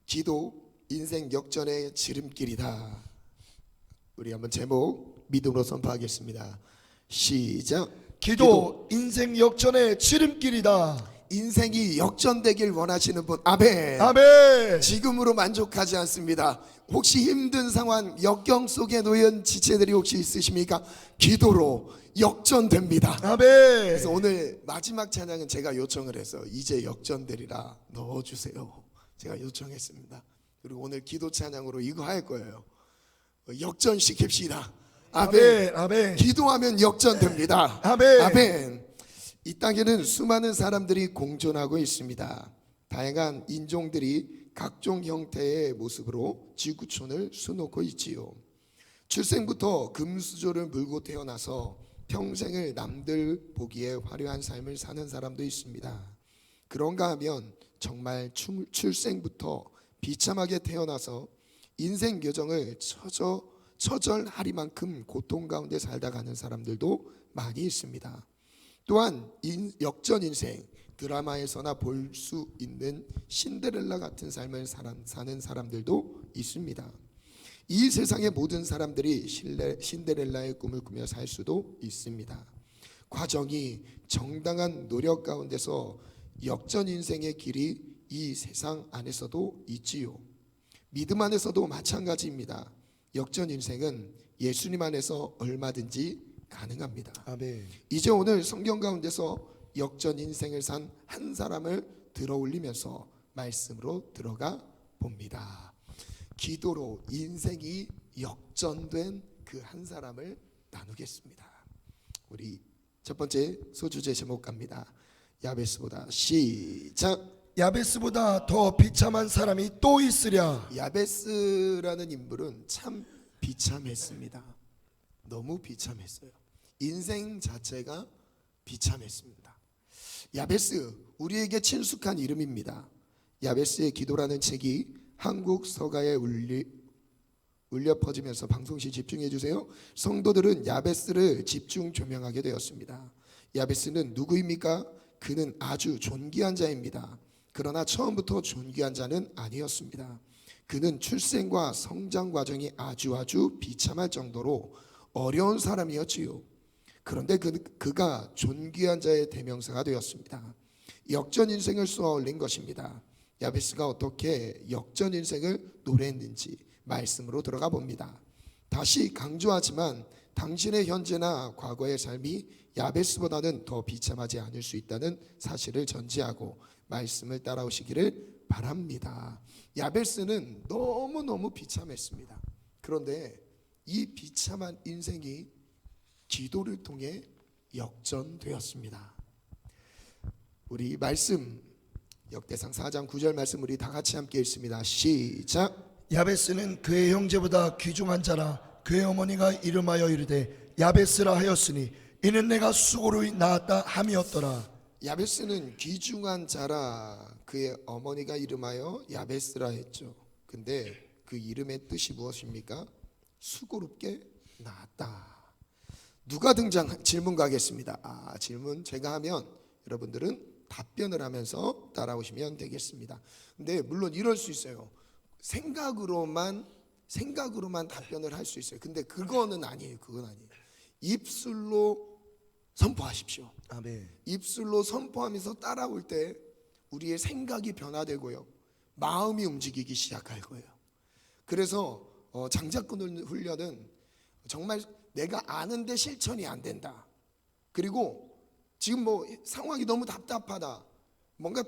기도 인생 역전의 지름길이다. 우리 한번 제목 믿음으로 선포하겠습니다. 시작. 기도 인생 역전의 지름길이다. 인생이 역전되길 원하시는 분, 아멘. 아멘. 지금으로 만족하지 않습니다. 혹시 힘든 상황, 역경 속에 놓인 지체들이 혹시 있으십니까? 기도로 역전됩니다. 아멘. 그래서 오늘 마지막 찬양은 제가 요청을 해서 이제 역전되리라 넣어주세요. 제가 요청했습니다. 그리고 오늘 기도 찬양으로 이거 할 거예요. 역전시킵시다. 아멘. 아멘. 기도하면 역전됩니다. 아멘. 아멘. 이 땅에는 수많은 사람들이 공존하고 있습니다. 다양한 인종들이 각종 형태의 모습으로 지구촌을 수놓고 있지요. 출생부터 금수저를 물고 태어나서 평생을 남들 보기에 화려한 삶을 사는 사람도 있습니다. 그런가 하면 정말 출생부터 비참하게 태어나서 인생 여정을 처절하리만큼 고통 가운데 살다 가는 사람들도 많이 있습니다. 또한 역전 인생, 드라마에서나 볼 수 있는 신데렐라 같은 삶을 사는 사람들도 있습니다. 이 세상의 모든 사람들이 신데렐라의 꿈을 꾸며 살 수도 있습니다. 과정이 정당한 노력 가운데서 역전 인생의 길이 이 세상 안에서도 있지요. 믿음 안에서도 마찬가지입니다. 역전 인생은 예수님 안에서 얼마든지 가능합니다. 아멘. 이제 오늘 성경 가운데서 역전 인생을 산 한 사람을 들어 올리면서 말씀으로 들어가 봅니다. 기도로 인생이 역전된 그 한 사람을 나누겠습니다. 우리 첫 번째 소주제 제목 갑니다. 야베스보다. 시작. 야베스보다 더 비참한 사람이 또 있으랴. 야베스라는 인물은 참 비참했습니다. 너무 비참했어요. 인생 자체가 비참했습니다. 야베스, 우리에게 친숙한 이름입니다. 야베스의 기도라는 책이 한국 서가에 울려 퍼지면서 방송시 집중해 주세요. 성도들은 야베스를 집중 조명하게 되었습니다. 야베스는 누구입니까? 그는 아주 존귀한 자입니다. 그러나 처음부터 존귀한 자는 아니었습니다. 그는 출생과 성장 과정이 아주 비참할 정도로 어려운 사람이었지요. 그런데 그가 존귀한 자의 대명사가 되었습니다. 역전 인생을 쏘아 올린 것입니다. 야베스가 어떻게 역전 인생을 노래했는지 말씀으로 들어가 봅니다. 다시 강조하지만 당신의 현재나 과거의 삶이 야베스보다는 더 비참하지 않을 수 있다는 사실을 전제하고 말씀을 따라오시기를 바랍니다. 야베스는 너무너무 비참했습니다. 그런데 이 비참한 인생이 기도를 통해 역전되었습니다. 우리 말씀 역대상 4장 9절 말씀 우리 다 같이 함께 읽습니다. 시작. 야베스는 그의 형제보다 귀중한 자라. 그의 어머니가 이름하여 이르되 야베스라 하였으니 이는 내가 수고로 낳았다 함이었더라. 야베스는 귀중한 자라. 그의 어머니가 이름하여 야베스라 했죠. 근데 그 이름의 뜻이 무엇입니까? 수고롭게 낳았다. 누가 질문 가겠습니다. 질문 제가 하면 여러분들은 답변을 하면서 따라오시면 되겠습니다. 근데 물론 이럴 수 있어요. 생각으로만 답변을 할 수 있어요. 근데 그건 아니에요. 입술로 선포하십시오. 아멘. 입술로 선포하면서 따라올 때 우리의 생각이 변화되고요. 마음이 움직이기 시작할 거예요. 그래서 장자꾼 훈련은 정말 내가 아는데 실천이 안 된다. 그리고 지금 상황이 너무 답답하다. 뭔가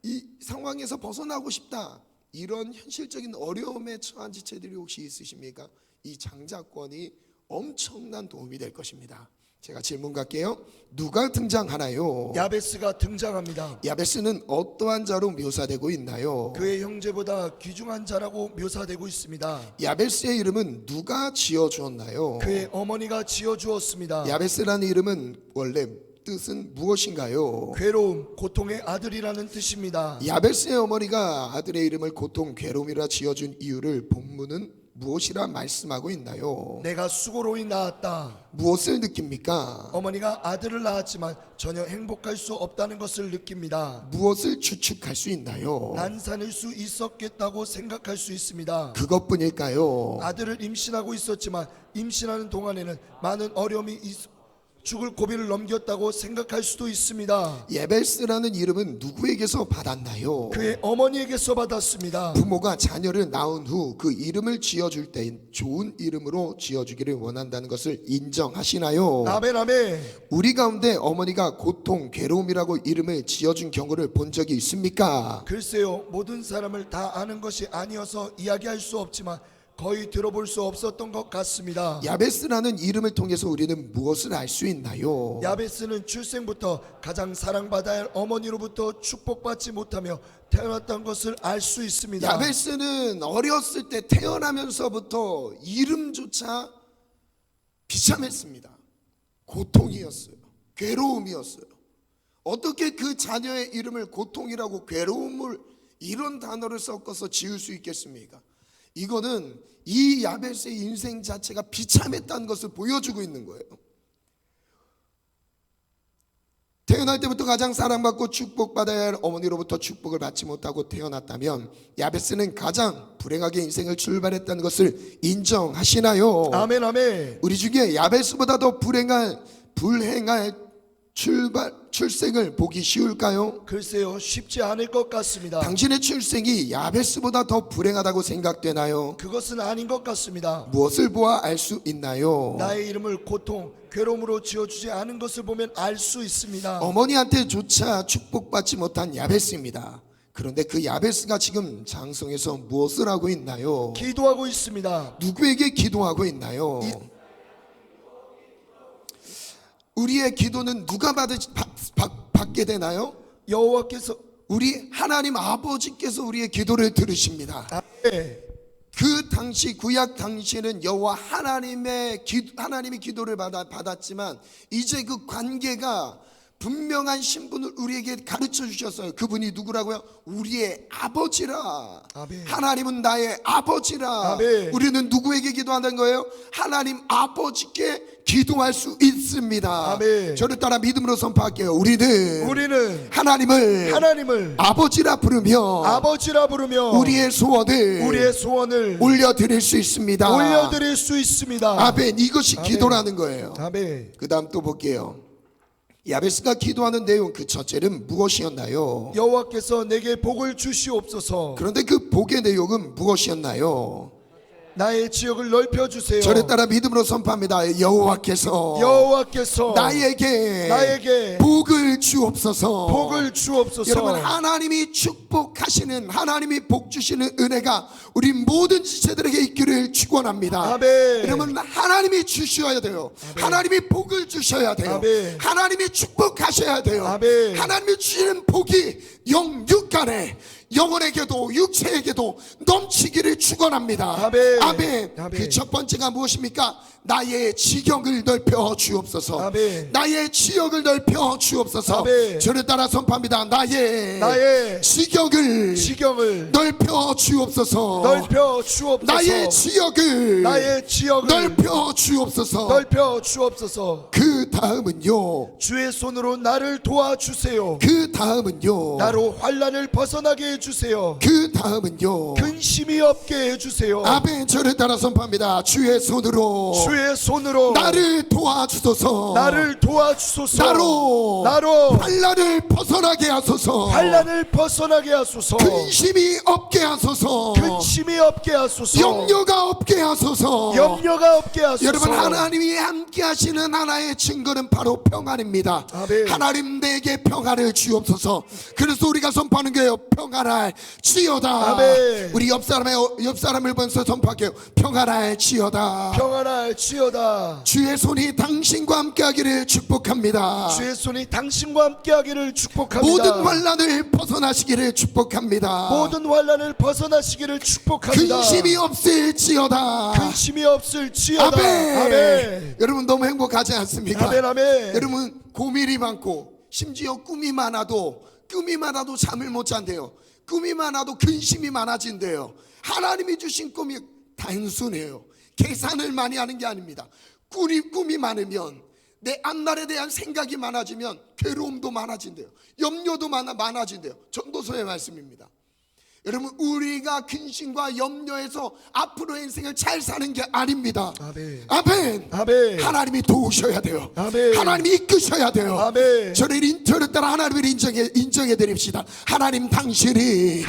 이 상황에서 벗어나고 싶다. 이런 현실적인 어려움에 처한 지체들이 혹시 있으십니까? 이 장자권이 엄청난 도움이 될 것입니다. 제가 질문 갈게요. 누가 등장하나요? 야베스가 등장합니다. 야베스는 어떠한 자로 묘사되고 있나요? 그의 형제보다 귀중한 자라고 묘사되고 있습니다. 야베스의 이름은 누가 지어주었나요? 그의 어머니가 지어주었습니다. 야베스라는 이름은 원래 뜻은 무엇인가요? 괴로움, 고통의 아들이라는 뜻입니다. 야베스의 어머니가 아들의 이름을 고통, 괴로움이라 지어준 이유를 본문은 무엇이라 말씀하고 있나요? 내가 수고로이 낳았다. 무엇을 느낍니까? 어머니가 아들을 낳았지만 전혀 행복할 수 없다는 것을 느낍니다. 무엇을 추측할 수 있나요? 난산일 수 있었겠다고 생각할 수 있습니다. 그것뿐일까요? 아들을 임신하고 있었지만 임신하는 동안에는 많은 어려움이 죽을 고비를 넘겼다고 생각할 수도 있습니다. 야베스라는 이름은 누구에게서 받았나요? 그의 어머니에게서 받았습니다. 부모가 자녀를 낳은 후 그 이름을 지어줄 때 좋은 이름으로 지어주기를 원한다는 것을 인정하시나요? 아멘 아멘. 우리 가운데 어머니가 고통, 괴로움이라고 이름을 지어준 경우를 본 적이 있습니까? 글쎄요, 모든 사람을 다 아는 것이 아니어서 이야기할 수 없지만 거의 들어볼 수 없었던 것 같습니다. 야베스라는 이름을 통해서 우리는 무엇을 알 수 있나요? 야베스는 출생부터 가장 사랑받아야 할 어머니로부터 축복받지 못하며 태어났던 것을 알 수 있습니다. 야베스는 어렸을 때 태어나면서부터 이름조차 비참했습니다. 고통이었어요. 괴로움이었어요. 어떻게 그 자녀의 이름을 고통이라고 괴로움을 이런 단어를 섞어서 지을 수 있겠습니까? 이거는 이 야베스의 인생 자체가 비참했다는 것을 보여주고 있는 거예요. 태어날 때부터 가장 사랑받고 축복받아야 할 어머니로부터 축복을 받지 못하고 태어났다면 야베스는 가장 불행하게 인생을 출발했다는 것을 인정하시나요? 아멘 아멘. 우리 중에 야베스보다 더 불행할 출생을 보기 쉬울까요? 글쎄요, 쉽지 않을 것 같습니다. 당신의 출생이 야베스보다 더 불행하다고 생각되나요? 그것은 아닌 것 같습니다. 무엇을 보아 알 수 있나요? 나의 이름을 고통, 괴로움으로 지어주지 않은 것을 보면 알 수 있습니다. 어머니한테조차 축복받지 못한 야베스입니다. 그런데 그 야베스가 지금 장성에서 무엇을 하고 있나요? 기도하고 있습니다. 누구에게 기도하고 있나요? 우리의 기도는 누가 받게 되나요? 여호와께서. 우리 하나님 아버지께서 우리의 기도를 들으십니다. 아멘. 그 당시 구약 당시에는 여호와 하나님이 기도를 받았지만 이제 그 관계가 분명한 신분을 우리에게 가르쳐 주셨어요. 그분이 누구라고요? 우리의 아버지라. 아멘. 하나님은 나의 아버지라. 아멘. 우리는 누구에게 기도한다는 거예요? 하나님 아버지께 기도할 수 있습니다. 아멘. 저를 따라 믿음으로 선포할게요. 우리는 하나님을 아버지라 부르며 우리의 소원을 올려드릴 수 있습니다. 아멘. 이것이 아멘. 기도라는 거예요. 아멘. 그 다음 또 볼게요. 야베스가 기도하는 내용 그 첫째는 무엇이었나요? 여호와께서 내게 복을 주시옵소서. 그런데 그 복의 내용은 무엇이었나요? 나의 지역을 넓혀 주세요. 저를 따라 믿음으로 선포합니다. 여호와께서 나에게 복을 주옵소서. 여러분, 하나님이 축복하시는, 하나님이 복 주시는 은혜가 우리 모든 지체들에게 있기를 축원합니다. 아멘. 여러분, 하나님이 주셔야 돼요. 아멘. 하나님이 복을 주셔야 돼요. 아멘. 하나님이 축복하셔야 돼요. 아멘. 하나님이 주시는 복이 영육간에, 영혼에게도 육체에게도 넘치기를 축원합니다. 아멘. 아멘. 아멘. 그 첫 번째가 무엇입니까? 나의 지경을 넓혀 주옵소서. 아멘. 나의 지역을 넓혀 주옵소서. 아멘. 저를 따라 선포합니다. 나의 지경을 넓혀 주옵소서. 나의 지역을 넓혀 주옵소서. 그 다음은요. 주의 손으로 나를 도와주세요. 그 다음은요. 나로 환난을 벗어나게 해주세요. 그 다음은요. 근심이 없게 해주세요. 아멘. 저를 따라 선포합니다. 주의 손으로 나를 도와주소서. 나로 환난을 벗어나게 하소서. 근심이 없게 하소서. 염려가 없게 하소서. 여러분, 하나님이 함께 하시는 하나의 증거는 바로 평안입니다. 아멘. 하나님 내게 평안을 주옵소서. 그래서 우리가 선포하는 거예요. 평안할지어다. 아멘. 우리 옆 사람을 보면서 선포할게요. 평안할지어다. 주의 손이 당신과 함께하기를 축복합니다. 모든 환난을 벗어나시기를 축복합니다. 근심이 없을지어다. 아멘. 여러분, 너무 행복하지 않습니까? 아멘. 여러분, 고민이 많고 심지어 꿈이 많아도 잠을 못 잔대요. 꿈이 많아도 근심이 많아진대요. 하나님이 주신 꿈이 단순해요. 계산을 많이 하는 게 아닙니다. 꿈이 많으면, 내 앞날에 대한 생각이 많아지면 괴로움도 많아진대요. 염려도 많아진대요. 전도서의 말씀입니다. 여러분, 우리가 근심과 염려에서 앞으로의 인생을 잘 사는 게 아닙니다. 아멘. 아멘. 아멘. 하나님이 도우셔야 돼요. 아멘. 하나님이 이끄셔야 돼요. 아멘. 저를 따라 하나님을 인정해 드립시다. 하나님 당신이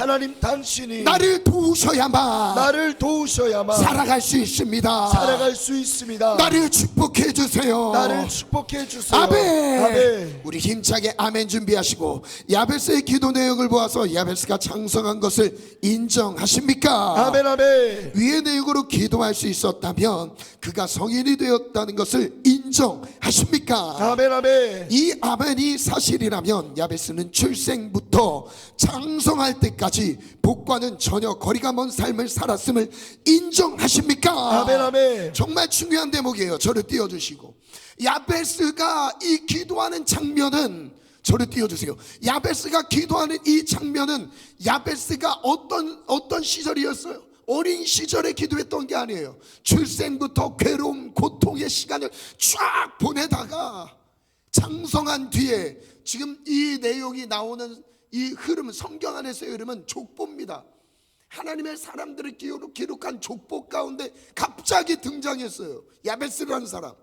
나를 도우셔야만 살아갈 수 있습니다. 살아갈 수 있습니다. 나를 축복해 주세요. 나를 축복해 주세요. 아멘. 아멘. 우리 힘차게 아멘 준비하시고, 야베스의 기도 내용을 보아서 야베스가 장성한 것을 인정하십니까? 아멘. 아멘. 위의 내용으로 기도할 수 있었다면 그가 성인이 되었다는 것을 인정하십니까? 아멘. 아멘. 이 아멘이 사실이라면 야베스는 출생부터 장성할 때까지 복과는 전혀 거리가 먼 삶을 살았음을 인정하십니까? 아멘. 아멘. 정말 중요한 대목이에요. 저를 띄워주시고, 야베스가 이 기도하는 장면은, 저를 띄워주세요. 야베스가 기도하는 이 장면은 야베스가 어떤 시절이었어요? 어린 시절에 기도했던 게 아니에요. 출생부터 괴로움, 고통의 시간을 쫙 보내다가 장성한 뒤에, 지금 이 내용이 나오는 이 흐름, 성경 안에서의 흐름은 족보입니다. 하나님의 사람들을 기록한 족보 가운데 갑자기 등장했어요. 야베스라는 사람.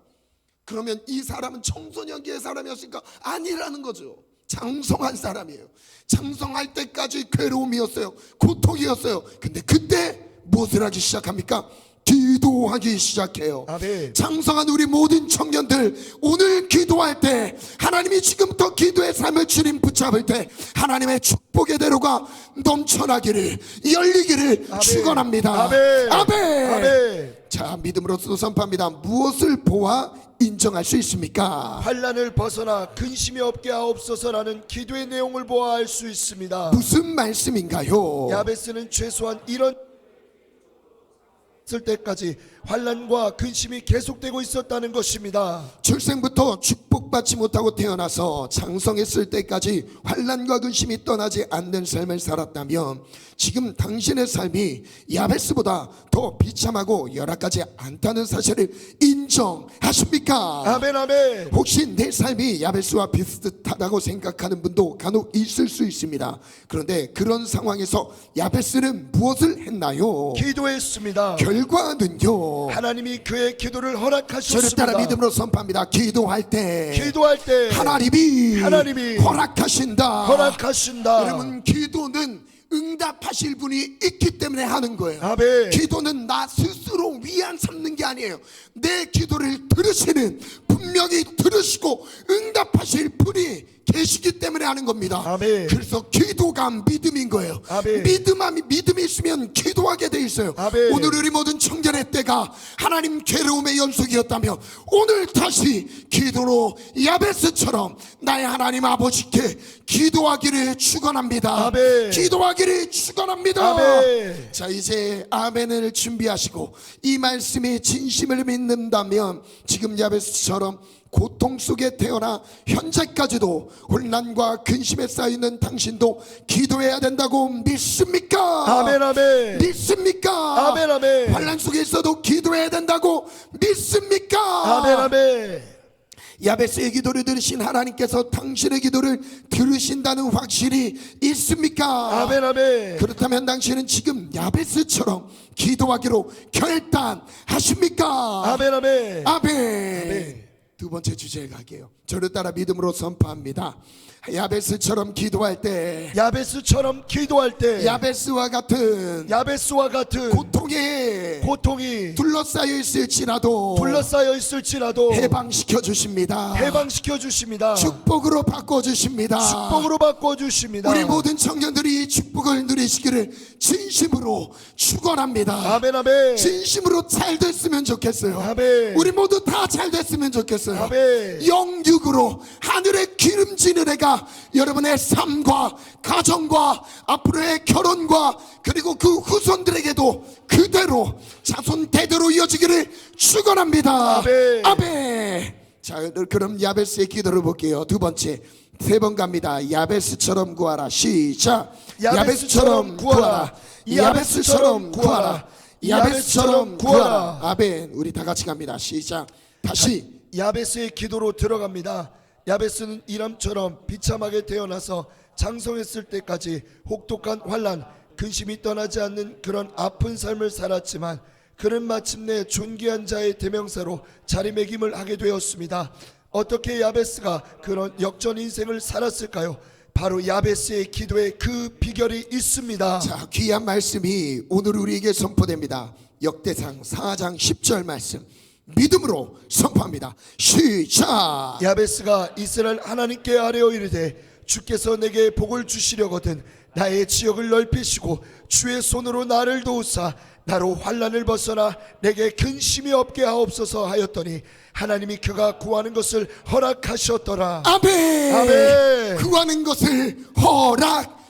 그러면 이 사람은 청소년기의 사람이었으니까 아니라는 거죠. 장성한 사람이에요. 장성할 때까지 괴로움이었어요. 고통이었어요. 근데 그때 무엇을 하기 시작합니까? 기도하기 시작해요. 아멘. 장성한 우리 모든 청년들, 오늘 기도할 때, 하나님이 지금부터 기도의 삶을 주님 붙잡을 때 하나님의 축복의 대로가 넘쳐나기를, 열리기를 아멘. 축원합니다. 아멘. 아멘. 아멘. 자, 믿음으로서 선포합니다. 무엇을 보아 인정할 수 있습니까? 환난을 벗어나 근심이 없게 하옵소서라는 기도의 내용을 보아 알 수 있습니다. 무슨 말씀인가요? 야베스는 최소한 이런 때까지 환난과 근심이 계속되고 있었다는 것입니다. 출생부터 축복받지 못하고 태어나서 장성했을 때까지 환난과 근심이 떠나지 않는 삶을 살았다면 지금 당신의 삶이 야베스보다 더 비참하고 열악하지 않다는 사실을 인정하십니까? 아멘. 아멘. 혹시 내 삶이 야베스와 비슷하다고 생각하는 분도 간혹 있을 수 있습니다. 그런데 그런 상황에서 야베스는 무엇을 했나요? 기도했습니다. 결과는요, 하나님이 그의 기도를 저를 허락하셨습니다. 따라 믿음으로 선포합니다. 기도할 때 하나님이 허락하신다. 여러분, 기도는 응답하실 분이 있기 때문에 하는 거예요. 아멘. 기도는 나 스스로 위안 삼는 게 아니에요. 내 기도를 들으시는, 분명히 들으시고 응답하실 분이 계시기 때문에 하는 겁니다. 아멘. 그래서 기도가 믿음인 거예요. 아멘. 믿음이 있으면 기도하게 돼 있어요. 아멘. 오늘 우리 모든 청년의 때가 하나님 괴로움의 연속이었다면 오늘 다시 기도로 야베스처럼 나의 하나님 아버지께 기도하기를 축원합니다. 아멘. 기도하기를 축원합니다. 아멘. 자, 이제 아멘을 준비하시고, 이 말씀에 진심을 믿는다면 지금 야베스처럼 고통 속에 태어나 현재까지도 혼란과 근심에 쌓이는 당신도 기도해야 된다고 믿습니까? 아멘. 아멘. 믿습니까? 아멘. 아멘. 환란 속에 있어도 기도해야 된다고 믿습니까? 아멘. 아멘. 야베스의 기도를 들으신 하나님께서 당신의 기도를 들으신다는 확신이 있습니까? 아멘. 아멘. 그렇다면 당신은 지금 야베스처럼 기도하기로 결단하십니까? 아멘. 아멘. 아멘. 두 번째 주제에 갈게요. 저를 따라 믿음으로 선포합니다. 야베스처럼 기도할 때, 야베스와 같은 고통에 둘러싸여 있을지라도 해방시켜 주십니다. 축복으로 바꿔 주십니다. 우리 모든 청년들이 이 축복을 누리시기를 진심으로 축원합니다. 아멘. 아멘. 진심으로 잘 됐으면 좋겠어요. 아멘. 우리 모두 다 잘 됐으면 좋겠어요. 아멘. 영육으로 하늘의 기름지는 애가 여러분의 삶과 가정과 앞으로의 결혼과 그리고 그 후손들에게도 그대로 자손 대대로 이어지기를 축원합니다. 아멘. 아멘. 자, 그럼 야베스의 기도를 볼게요. 두 번째, 세 번 갑니다. 야베스처럼 구하라. 시작. 야베스처럼 구하라. 야베스처럼 구하라. 야베스처럼 구하라. 아멘. 우리 다 같이 갑니다. 시작. 다시. 야베스의 기도로 들어갑니다. 야베스는 이람처럼 비참하게 태어나서 장성했을 때까지 혹독한 환난, 근심이 떠나지 않는 그런 아픈 삶을 살았지만 그는 마침내 존귀한 자의 대명사로 자리매김을 하게 되었습니다. 어떻게 야베스가 그런 역전 인생을 살았을까요? 바로 야베스의 기도에 그 비결이 있습니다. 자, 귀한 말씀이 오늘 우리에게 선포됩니다. 역대상 4장 10절 말씀 믿음으로 선포합니다. 시작. 야베스가 이스라엘 하나님께 아뢰어 이르되 주께서 내게 복을 주시려거든 나의 지역을 넓히시고 주의 손으로 나를 도우사 나로 환난을 벗어나 내게 근심이 없게 하옵소서 하였더니 하나님이 그가 구하는 것을 허락하셨더라. 아멘. 아멘. 구하는 것을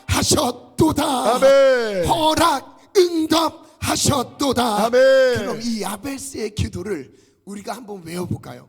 허락하셨도다. 아멘. 허락 응답하셨도다. 아멘. 그럼 이 야베스의 기도를 우리가 한번 외워볼까요?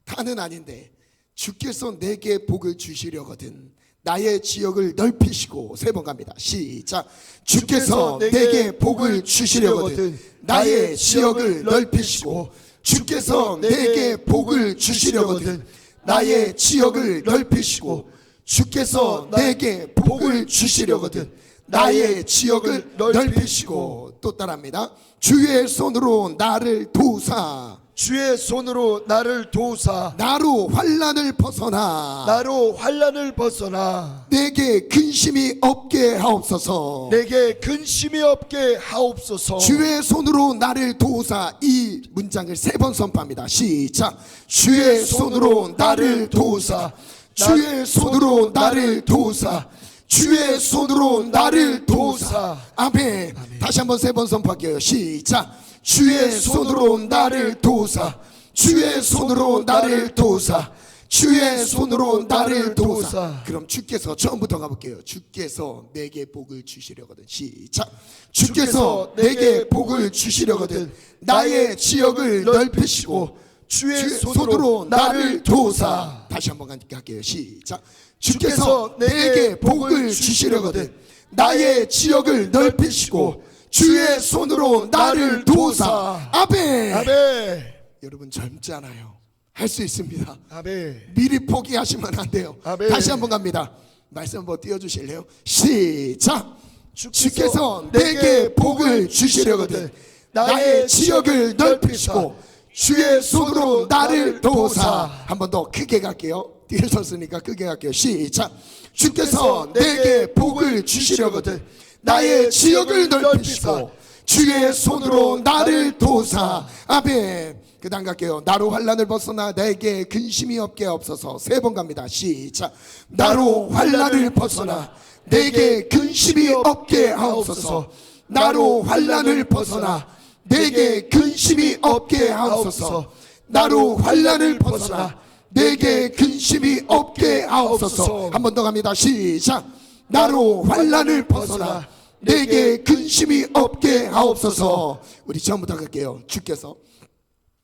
다는 아닌데 주께서 내게 복을 주시려거든 나의 지역을 넓히시고 세 번 갑니다. 시작. 주께서 내게 복을 주시려거든 나의 지역을 넓히시고 주께서 내게 복을 주시려거든 나의 지역을 넓히시고 주께서 내게 복을 주시려거든 나의 지역을 넓히시고 또 따라합니다. 주의 손으로 나를 도우사 주의 손으로 나를 도우사 나로 환난을 벗어나 나로 환난을 벗어나 내게 근심이 없게 하옵소서. 내게 근심이 없게 하옵소서. 주의 손으로 나를 도우사. 이 문장을 세 번 선포합니다. 시작. 주의 손으로 나를 도우사 주의 손으로 나를 도우사 주의 손으로 나를 도우사. 아멘. 다시 한번 세 번 선포할게요. 시작. 주의 손으로 나를 도우사 주의 손으로 나를 도우사 주의 손으로 나를 도우사. 그럼 주께서 처음부터 가볼게요. 주께서 내게 복을 주시려거든. 시작. 주께서 내게 복을 주시려거든 나의 지역을 넓히시고 주의 손으로 나를 도우사. 다시 한번 갈게요. 시작. 주께서 내게 복을 주시려거든 나의 지역을 넓히시고 주의 손으로 나를 도우사. 아멘. 아멘. 여러분 젊잖아요. 할 수 있습니다. 아멘. 미리 포기하시면 안 돼요. 아멘. 다시 한번 갑니다. 말씀 한번 띄워주실래요? 시작. 주께서 내게 복을 주시려거든 나의 지역을 넓히시고 주의 손으로 나를 도우사. 한 번 더 크게 갈게요. 뒤에 섰으니까 크게 갈게요. 시작. 주께서 내게 복을 주시려거든 나의 지역을 넓히시고 주의 손으로 나를 도우사. 아멘. 그 다음 갈게요. 나로 환난을 벗어나 내게 근심이 없게 하옵소서. 세 번 갑니다. 시작. 나로 환난을 벗어나 내게 근심이 없게 하옵소서. 나로 환난을 벗어나 내게 근심이 없게 하옵소서. 나로 환난을 벗어나 내게 근심이 없게 하옵소서. 한 번 더 갑니다. 시작. 나로 환난을 벗어나 내게 근심이 없게 하옵소서. 우리 처음부터 갈게요. 주께서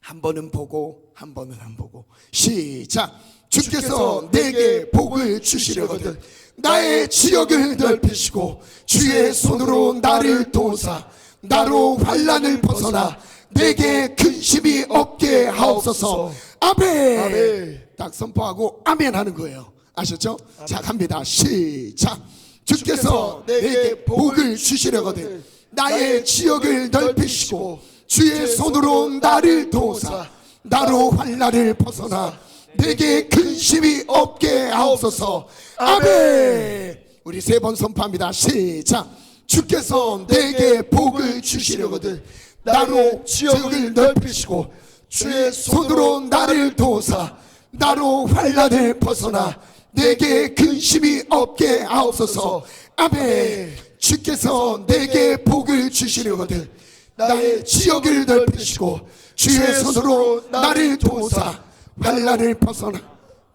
한 번은 보고 한 번은 안 보고. 시작. 주께서 내게 복을 주시려거든 나의 지역을 넓히시고 주의 손으로 나를 도우사 나로 환난을 벗어나 내게 근심이 없게 하옵소서. 아멘. 아멘. 딱 선포하고 아멘 하는 거예요. 아셨죠? 아멘. 자 갑니다. 시작. 주께서 내게 복을 주시려거든 나의 지역을 넓히시고 주의 손으로 나를 도우사 나로 환난을 벗어나 내게 근심이 없게 하옵소서. 아멘. 우리 세 번 선포합니다. 시작. 주께서 내게 복을 주시려거든 나로 지역을 넓히시고 주의 손으로 나를 도우사 나로 환난을 벗어나 내게 근심이 없게 하옵소서. 아멘. 주께서 내게 복을 주시려거든 나의 지역을 넓히시고 주의 손으로 나를 도우사 환난을 벗어나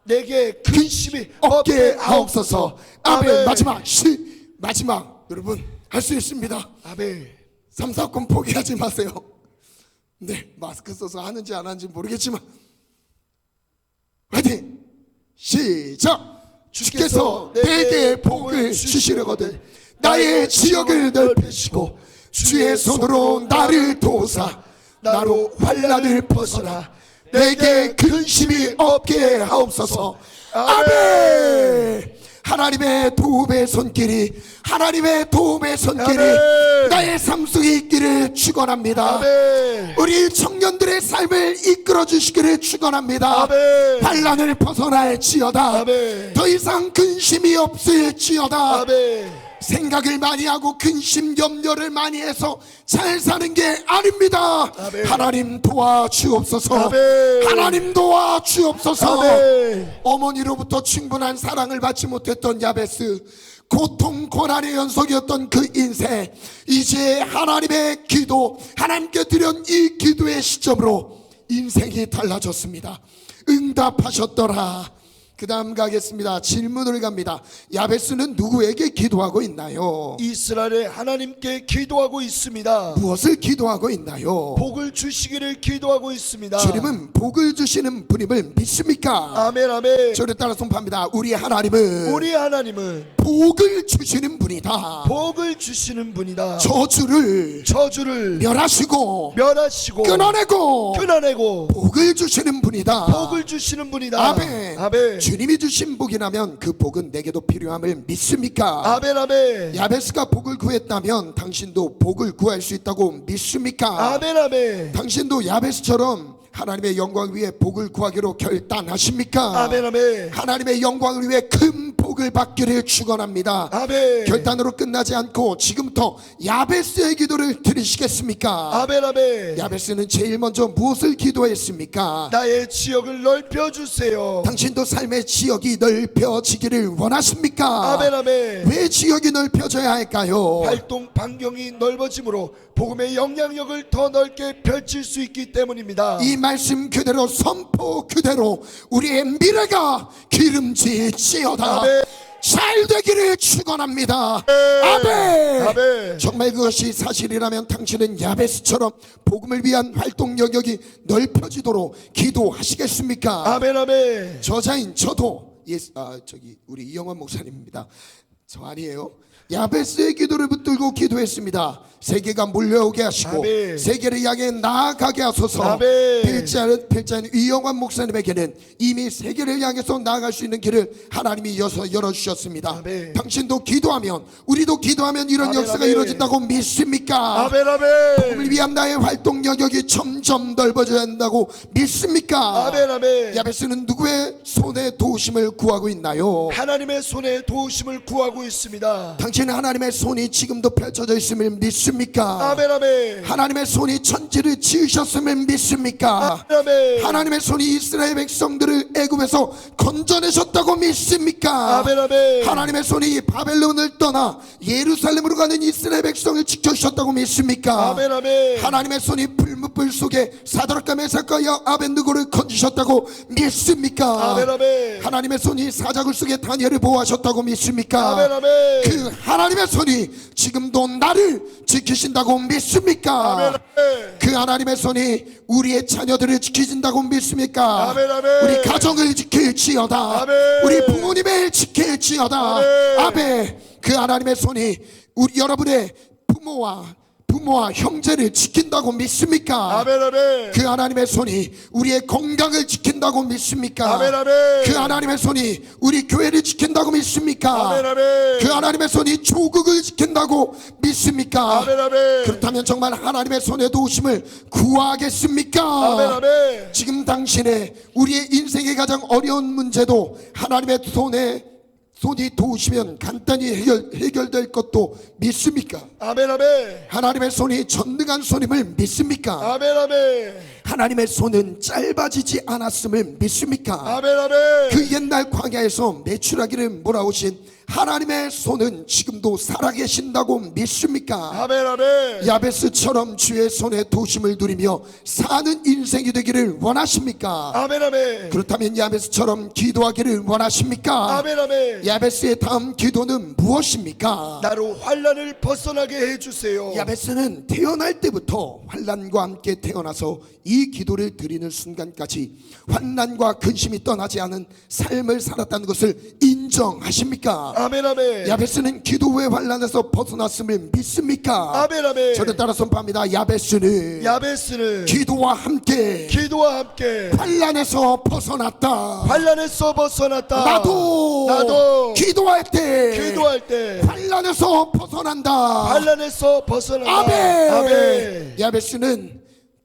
내게 근심이 없게 하옵소서. 아멘. 마지막 여러분 할 수 있습니다. 아멘. 3, 4권 포기하지 마세요. 네, 마스크 써서 하는지 안 하는지 모르겠지만 화이팅. 시작. 주께서 내게 복을 주시려거든 나의 지역을 넓히시고 주의 손으로 나를 도우사 나로 환난을 벗어나 내게 근심이 없게 하옵소서. 아멘. 하나님의 도움의 손길이 아멘. 나의 삶 속에 있기를 축원합니다. 아멘. 우리 청년들의 삶을 이끌어 주시기를 축원합니다. 아멘. 환난을 벗어날지어다. 아멘. 더 이상 근심이 없을지어다. 아멘. 생각을 많이 하고 근심 염려를 많이 해서 잘 사는 게 아닙니다. 아멘. 하나님 도와주옵소서. 아멘. 하나님 도와주옵소서. 아멘. 어머니로부터 충분한 사랑을 받지 못했던 야베스, 고통 고난의 연속이었던 그 인생, 이제 하나님의 기도, 하나님께 드린 이 기도의 시점으로 인생이 달라졌습니다. 응답하셨더라. 그 다음 가겠습니다. 질문을 갑니다. 야베스는 누구에게 기도하고 있나요? 이스라엘의 하나님께 기도하고 있습니다. 무엇을 기도하고 있나요? 복을 주시기를 기도하고 있습니다. 주님은 복을 주시는 분임을 믿습니까? 아멘. 아멘. 저를 따라 선포합니다. 우리 하나님은 우리 하나님은 복을 주시는 분이다. 복을 주시는 분이다. 저주를 멸하시고 끊어내고 복을 주시는 분이다. 복을 주시는 분이다. 아멘. 아멘. 주님이 주신 복이라면 그 복은 내게도 필요함을 믿습니까? 아멘. 아멘. 야베스가 복을 구했다면 당신도 복을 구할 수 있다고 믿습니까? 아멘. 아멘. 당신도 야베스처럼 하나님의 영광을 위해 복을 구하기로 결단하십니까? 아멘. 아멘. 하나님의 영광을 위해 큰 복을 받기를 축원합니다. 아멘. 결단으로 끝나지 않고 지금부터 야베스의 기도를 들으시겠습니까? 아멘. 아멘. 야베스는 제일 먼저 무엇을 기도했습니까? 나의 지역을 넓혀 주세요. 당신도 삶의 지역이 넓혀지기를 원하십니까? 아멘. 아멘. 왜 지역이 넓혀져야 할까요? 활동 반경이 넓어지므로 복음의 영향력을 더 넓게 펼칠 수 있기 때문입니다. 이 말씀 그대로 선포 그대로 우리의 미래가 기름지지어다. 아멘. 잘 되기를 축원합니다. 아멘. 아멘. 정말 그것이 사실이라면 당신은 야베스처럼 복음을 위한 활동 영역이 넓혀지도록 기도하시겠습니까? 아멘. 아멘. 저자인 저도 우리 이영원 목사님입니다. 저 아니에요. 야베스의 기도를 붙들고 기도했습니다. 세계가 몰려오게 하시고 아멘. 세계를 향해 나아가게 하소서. 아멘. 필자인 이영환 목사님에게는 이미 세계를 향해서 나아갈 수 있는 길을 하나님이 열어주셨습니다. 아멘. 당신도 기도하면 우리도 기도하면 이런 아멘. 역사가 아멘. 이루어진다고 믿습니까? 아멘. 아멘. 복음을 위한 나의 활동 영역이 점점 넓어져야 한다고 믿습니까? 아멘. 아멘. 야베스는 누구의 손에 도우심을 구하고 있나요? 하나님의 손에 도우심을 구하고 있습니다. 당신은 하나님의 손이 지금도 펼쳐져 있음을 믿습니까? 아멘. 아멘. 하나님의 손이 천지를 지으셨음을 믿습니까? 아멘. 하나님의 손이 이스라엘 백성들을 애굽에서 건져내셨다고 믿습니까? 아멘. 아멘. 하나님의 손이 바벨론을 떠나 예루살렘으로 가는 이스라엘 백성을 지켜주셨다고 믿습니까? 아멘. 아멘. 하나님의 손이 불무불 속에 사드락과 메삭과 아벤느고를 건지셨다고 믿습니까? 아멘. 아멘. 하나님의 손이 사자굴 속에 다니엘을 보호하셨다고 믿습니까? 아멘. 아멘. 그 하나님의 손이 지금도 나를 지키신다고 믿습니까? 아멘. 아멘. 그 하나님의 손이 우리의 자녀들을 지키신다고 믿습니까? 아멘. 아멘. 우리 가정을 지킬지어다. 아멘. 우리 부모님을 지킬지어다. 아멘. 아멘. 그 하나님의 손이 우리 여러분의 부모와 형제를 지킨다고 믿습니까? 아멘. 아멘. 그 하나님의 손이 우리의 건강을 지킨다고 믿습니까? 아멘. 아멘. 그 하나님의 손이 우리 교회를 지킨다고 믿습니까? 아멘. 아멘. 그 하나님의 손이 조국을 지킨다고 믿습니까? 아멘. 아멘. 그렇다면 정말 하나님의 손에 도우심을 구하겠습니까? 아멘. 아멘. 지금 당신의 우리의 인생의 가장 어려운 문제도 하나님의 손이 도우시면 간단히 해결될 것도 믿습니까? 아멘. 아멘. 하나님의 손이 전능한 손임을 믿습니까? 아멘. 아멘. 하나님의 손은 짧아지지 않았음을 믿습니까? 아멘. 아멘. 그 옛날 광야에서 메추라기를 몰아오신 하나님의 손은 지금도 살아계신다고 믿습니까? 아멘. 아멘. 야베스처럼 주의 손에 도심을 누리며 사는 인생이 되기를 원하십니까? 아멘. 아멘. 그렇다면 야베스처럼 기도하기를 원하십니까? 아멘. 아멘. 야베스의 다음 기도는 무엇입니까? 나로 환난을 벗어나게 해주세요. 야베스는 태어날 때부터 환난과 함께 태어나서 이 이 기도를 드리는 순간까지 환난과 근심이 떠나지 않은 삶을 살았다는 것을 인정하십니까? 아멘 아멘. 야베스는 기도 후에 환난에서 벗어났음을 믿습니까? 아멘 아멘. 저를 따라 선포합니다. 야베스는 기도와 함께 환난에서 벗어났다. 환난에서 벗어났다. 나도 기도할 때 환난에서 벗어난다. 환난에서 벗어난다. 아멘. 아멘. 야베스는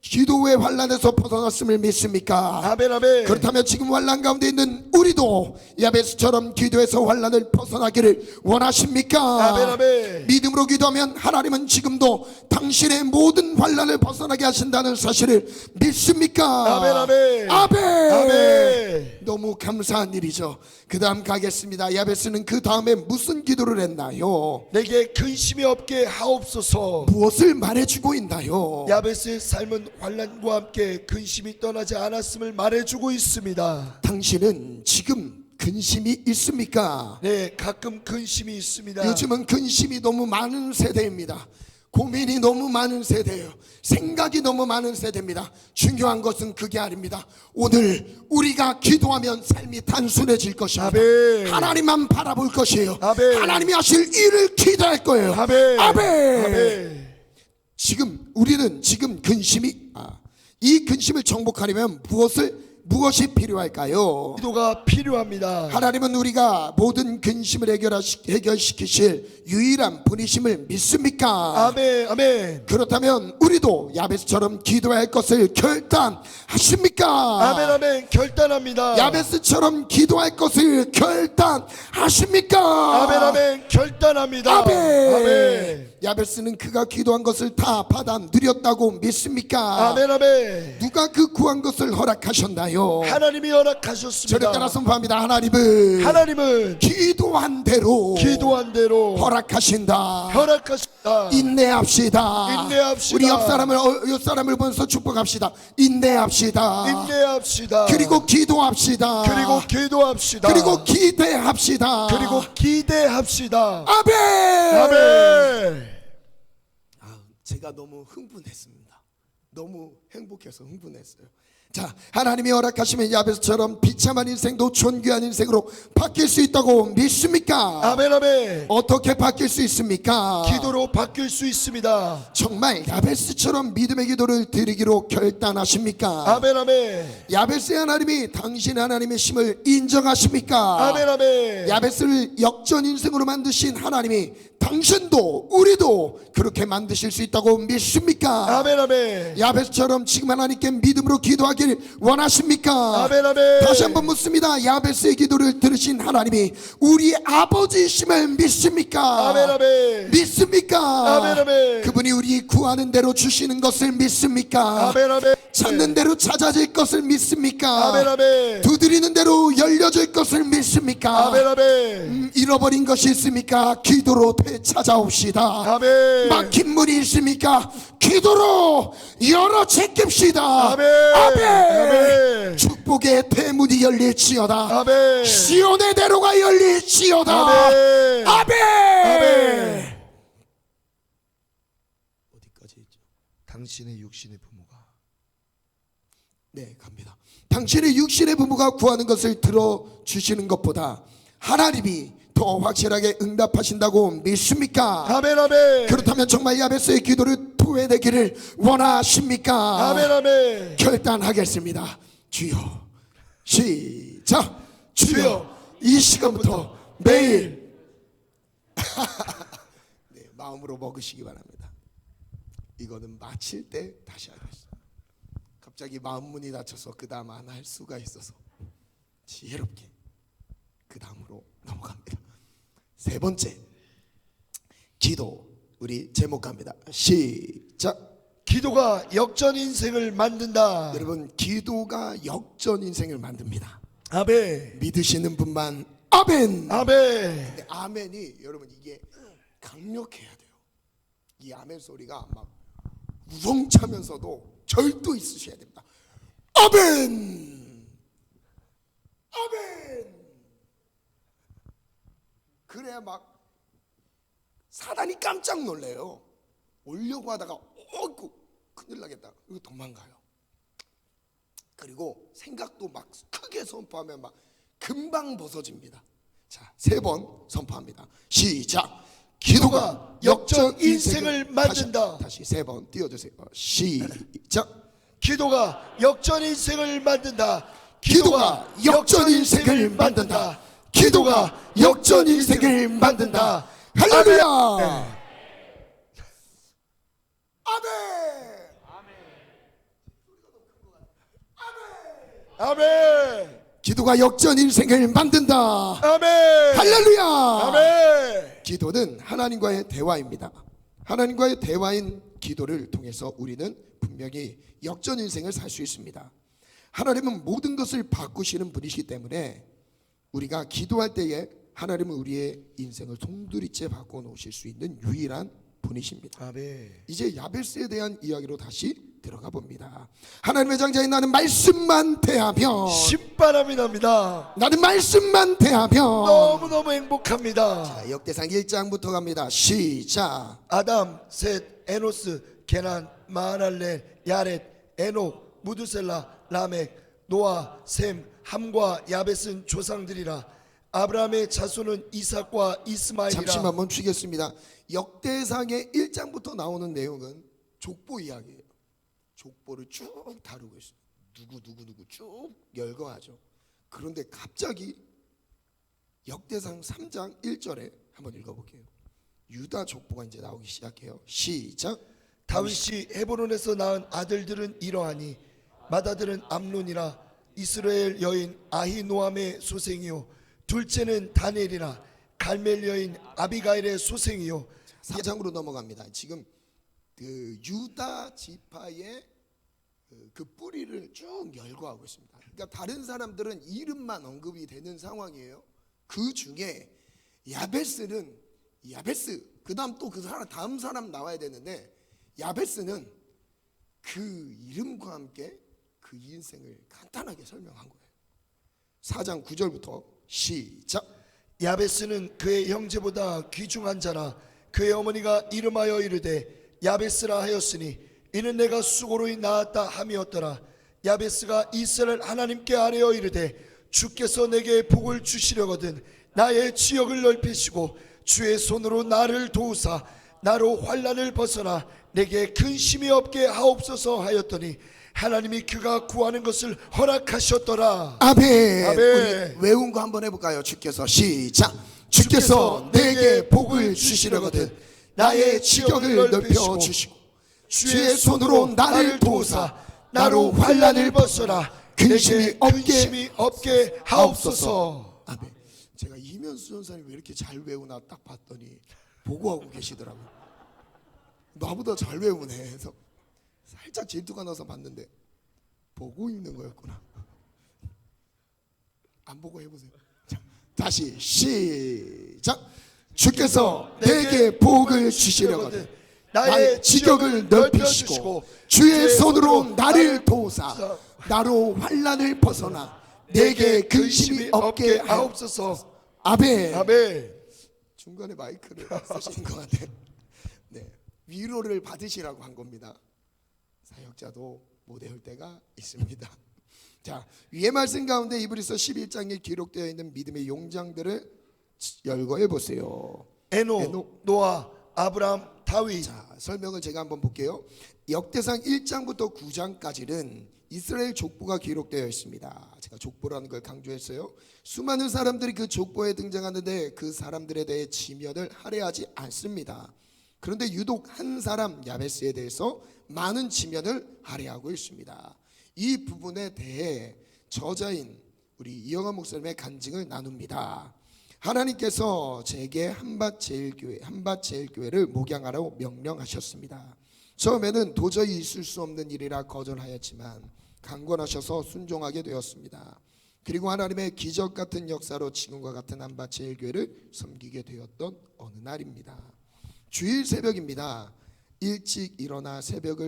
기도 후에 환난에서 벗어났음을 믿습니까? 아멘 아멘. 그렇다면 지금 환난 가운데 있는 우리도 야베스처럼 기도해서 환난을 벗어나기를 원하십니까? 아멘 아멘. 믿음으로 기도하면 하나님은 지금도 당신의 모든 환난을 벗어나게 하신다는 사실을 믿습니까? 아멘 아멘. 아멘. 아멘. 너무 감사한 일이죠. 그 다음 가겠습니다. 야베스는 그 다음에 무슨 기도를 했나요? 내게 근심이 없게 하옵소서. 무엇을 말해주고 있나요? 야베스의 삶은 환난과 함께 근심이 떠나지 않았음을 말해주고 있습니다. 당신은 지금 근심이 있습니까? 네, 가끔 근심이 있습니다. 요즘은 근심이 너무 많은 세대입니다. 고민이 너무 많은 세대예요. 생각이 너무 많은 세대입니다. 중요한 것은 그게 아닙니다. 오늘 우리가 기도하면 삶이 단순해질 것입니다. 아멘. 하나님만 바라볼 것이에요. 아멘. 하나님이 하실 일을 기도할 거예요. 아멘. 아멘. 아멘. 우리는 지금 이 근심을 정복하려면 무엇이 필요할까요? 기도가 필요합니다. 하나님은 우리가 모든 근심을 해결시키실 유일한 분이심을 믿습니까? 아멘 아멘. 그렇다면 우리도 야베스처럼 기도해야 할 것을 결단하십니까? 아멘 아멘. 결단합니다. 야베스처럼 기도할 것을 결단하십니까? 아멘 아멘. 결단합니다. 아멘. 아멘. 야베스는 그가 기도한 것을 다 받아 누렸다고 믿습니까? 아멘 아멘. 누가 그 구한 것을 허락하셨나요? 하나님이 허락하셨습니다. 저를 따라 선포합니다. 하나님은 기도한 대로 허락하신다. 허락하신다. 인내합시다. 인내합시다. 우리 옆 사람을 보면서 축복합시다. 인내합시다. 그리고 기도합시다. 그리고 기대합시다. 아멘. 아멘. 제가 너무 흥분했습니다. 너무 행복해서 흥분했어요. 자, 하나님이 허락하시면 야베스처럼 비참한 인생도 존귀한 인생으로 바뀔 수 있다고 믿습니까? 아멘 아멘. 어떻게 바뀔 수 있습니까? 기도로 바뀔 수 있습니다. 정말 야베스처럼 믿음의 기도를 드리기로 결단하십니까? 아멘 아멘. 야베스의 하나님이 당신의 하나님의 심을 인정하십니까? 아멘 아멘. 야베스를 역전 인생으로 만드신 하나님이 당신도 우리도 그렇게 만드실 수 있다고 믿습니까? 아멘 아멘. 야베스처럼 지금 하나님께 믿음으로 기도하길 원하십니까? 아멘 아멘. 다시 한번 묻습니다. 야베스의 기도를 들으신 하나님이 우리 아버지이심을 믿습니까? 아멘 아멘. 믿습니까? 아멘 아멘. 그분이 우리 구하는 대로 주시는 것을 믿습니까? 아멘 아멘. 찾는 대로 찾아질 것을 믿습니까? 아멘 아멘. 두드리는 대로 열려질 것을 믿습니까? 아멘 아멘. 잃어버린 것이 있습니까? 기도로 되찾아옵시다. 아멘. 막힌 문이 있습니까? 기도로 열어 제낍시다. 아멘. 아멘. 아멘. 축복의 대문이 열릴지어다. 아멘. 시온의 대로가 열릴지어다. 아멘. 아멘. 아멘. 어디까지 했죠? 당신의 육신의 부모가. 네, 갑니다. 당신의 육신의 부모가 구하는 것을 들어주시는 것보다 하나님이 더 확실하게 응답하신다고 믿습니까? 아멘 아멘. 그렇다면 정말 야베스의 기도를 토해내기를 원하십니까? 아멘 아멘. 결단하겠습니다. 주여, 시작. 주여, 이 시간부터 매일 네, 마음으로 먹으시기 바랍니다. 이거는 마칠 때 다시 하겠습니다. 갑자기 마음 문이 닫혀서 그 다음 안 할 수가 있어서 지혜롭게 그 다음으로 넘어갑니다. 세 번째 기도, 우리 제목 갑니다. 시작. 기도가 역전 인생을 만든다. 여러분, 기도가 역전 인생을 만듭니다. 아멘. 믿으시는 분만 아멘. 아멘. 근데 아멘이 여러분 이게 강력해야 돼요. 이 아멘 소리가 막 우렁차면서도 절도 있으셔야 됩니다. 아멘. 아멘. 그래야 막 사단이 깜짝 놀래요. 오려고 하다가 어이구 큰일 나겠다. 이거 도망가요. 그리고 생각도 막 크게 선포하면 막 금방 벗어집니다. 자, 3번 선포합니다. 시작. 기도가 역전 인생을 만든다. 다시 3번 띄워주세요. 시작. 기도가 역전 인생을 만든다. 기도가 역전 인생을 만든다. 기도가 역전 인생을 만든다. 할렐루야. 아멘. 아멘. 기도가 역전 인생을 만든다. 아멘. 할렐루야. 아멘. 기도는 하나님과의 대화입니다. 하나님과의 대화인 기도를 통해서 우리는 분명히 역전 인생을 살 수 있습니다. 하나님은 모든 것을 바꾸시는 분이시기 때문에 우리가 기도할 때에 하나님은 우리의 인생을 송두리째 바꿔 놓으실 수 있는 유일한 분이십니다. 아멘. 이제 야베스에 대한 이야기로 다시 들어가 봅니다. 하나님의 장자인 나는 말씀만 대하며 신바람이 납니다. 나는 말씀만 대하며 너무너무 행복합니다. 자, 역대상 1장부터 갑니다. 시작. 아담, 셋, 에노스, 게난, 마하랄렐, 야렛, 에녹, 무드셀라, 라멕, 노아, 셈, 함과 야벳은 조상들이라. 아브라함의 자손은 이삭과 이스마엘이라. 잠시만 멈추겠습니다. 역대상의 1장부터 나오는 내용은 족보 이야기예요. 족보를 쭉 다루고 있어요. 누구 쭉 열거하죠. 그런데 갑자기 역대상 3장 1절에 한번 읽어볼게요. 유다 족보가 이제 나오기 시작해요. 시작. 다윗이 헤브론에서 낳은 아들들은 이러하니 맏아들은 암논이라 이스라엘 여인 아히노함의 소생이요 둘째는 다니엘이라 갈멜 여인 아비가일의 소생이요. 4장으로 넘어갑니다. 지금 그 유다 지파의 그 뿌리를 쭉 열거하고 있습니다. 그러니까 다른 사람들은 이름만 언급이 되는 상황이에요. 그 중에 야베스는 그다음 또 그 사람 다음 사람 나와야 되는데 야베스는 그 이름과 함께 그 인생을 간단하게 설명한 거예요. 4장 9절부터 시작. 야베스는 그의 형제보다 귀중한 자라. 그의 어머니가 이름하여 이르되 야베스라 하였으니 이는 내가 수고로 낳았다 함이었더라. 야베스가 이스라엘 하나님께 아뢰어 이르되 주께서 내게 복을 주시려거든 나의 지역을 넓히시고 주의 손으로 나를 도우사 나로 환난을 벗어나 내게 근심이 없게 하옵소서 하였더니 하나님이 그가 구하는 것을 허락하셨더라. 아멘. 아멘. 우리 외운 거 한번 해볼까요? 주께서 시작. 주께서 내게 복을 주시려거든 나의 지역을 넓혀 주시고 주의 손으로 나를 도우사 나로 환난을 벗어나 근심이 없게 하옵소서. 아멘. 제가 이면수 전사님 왜 이렇게 잘 외우나 딱 봤더니 보고하고 계시더라고요. 나보다 잘 외우네 해서 살짝 질투가 나서 봤는데 보고 있는 거였구나. 안 보고 해보세요. 자, 다시 시작. 주께서 내게 복을 주시려거든 나의 지경을 넓히시고 주의 손으로 나를 도우사 나로 환난을 벗어나 내게 근심이 없게 하옵소서. 아멘. 아멘. 중간에 마이크를 쓰시는 것 같아요. 네, 위로를 받으시라고 한 겁니다. 사역자도 못 외울 때가 있습니다. 자, 위의 말씀 가운데 이브리서 11장에 기록되어 있는 믿음의 용장들을 열거해 보세요. 에녹, 노아, 아브람, 다윗. 자, 설명을 제가 한번 볼게요. 역대상 1장부터 9장까지는 이스라엘 족보가 기록되어 있습니다. 제가 족보라는 걸 강조했어요. 수많은 사람들이 그 족보에 등장하는데 그 사람들에 대해 지면을 할애하지 않습니다. 그런데 유독 한 사람 야베스에 대해서 많은 지면을 할애하고 있습니다. 이 부분에 대해 저자인 우리 이영환 목사님의 간증을 나눕니다. 하나님께서 제게 한밭제일교회를 목양하라고 명령하셨습니다. 처음에는 도저히 있을 수 없는 일이라 거절하였지만 강권하셔서 순종하게 되었습니다. 그리고 하나님의 기적 같은 역사로 지금과 같은 한밭제일교회를 섬기게 되었던 어느 날입니다. 주일 새벽입니다. 일찍 일어나 새벽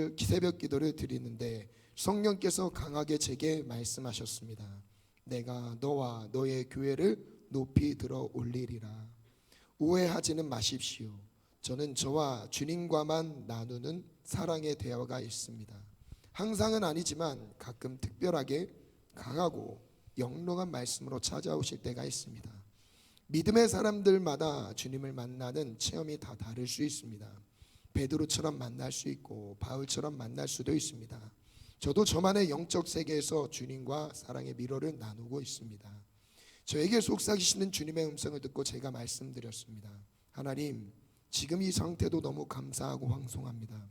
기도를 드리는데 성령께서 강하게 제게 말씀하셨습니다. 내가 너와 너의 교회를 높이 들어 올리리라. 오해하지는 마십시오. 저는 저와 주님과만 나누는 사랑의 대화가 있습니다. 항상은 아니지만 가끔 특별하게 강하고 영롱한 말씀으로 찾아오실 때가 있습니다. 믿음의 사람들마다 주님을 만나는 체험이 다 다를 수 있습니다. 베드로처럼 만날 수 있고 바울처럼 만날 수도 있습니다. 저도 저만의 영적 세계에서 주님과 사랑의 미로를 나누고 있습니다. 저에게 속삭이시는 주님의 음성을 듣고 제가 말씀드렸습니다. 하나님, 지금 이 상태도 너무 감사하고 황송합니다.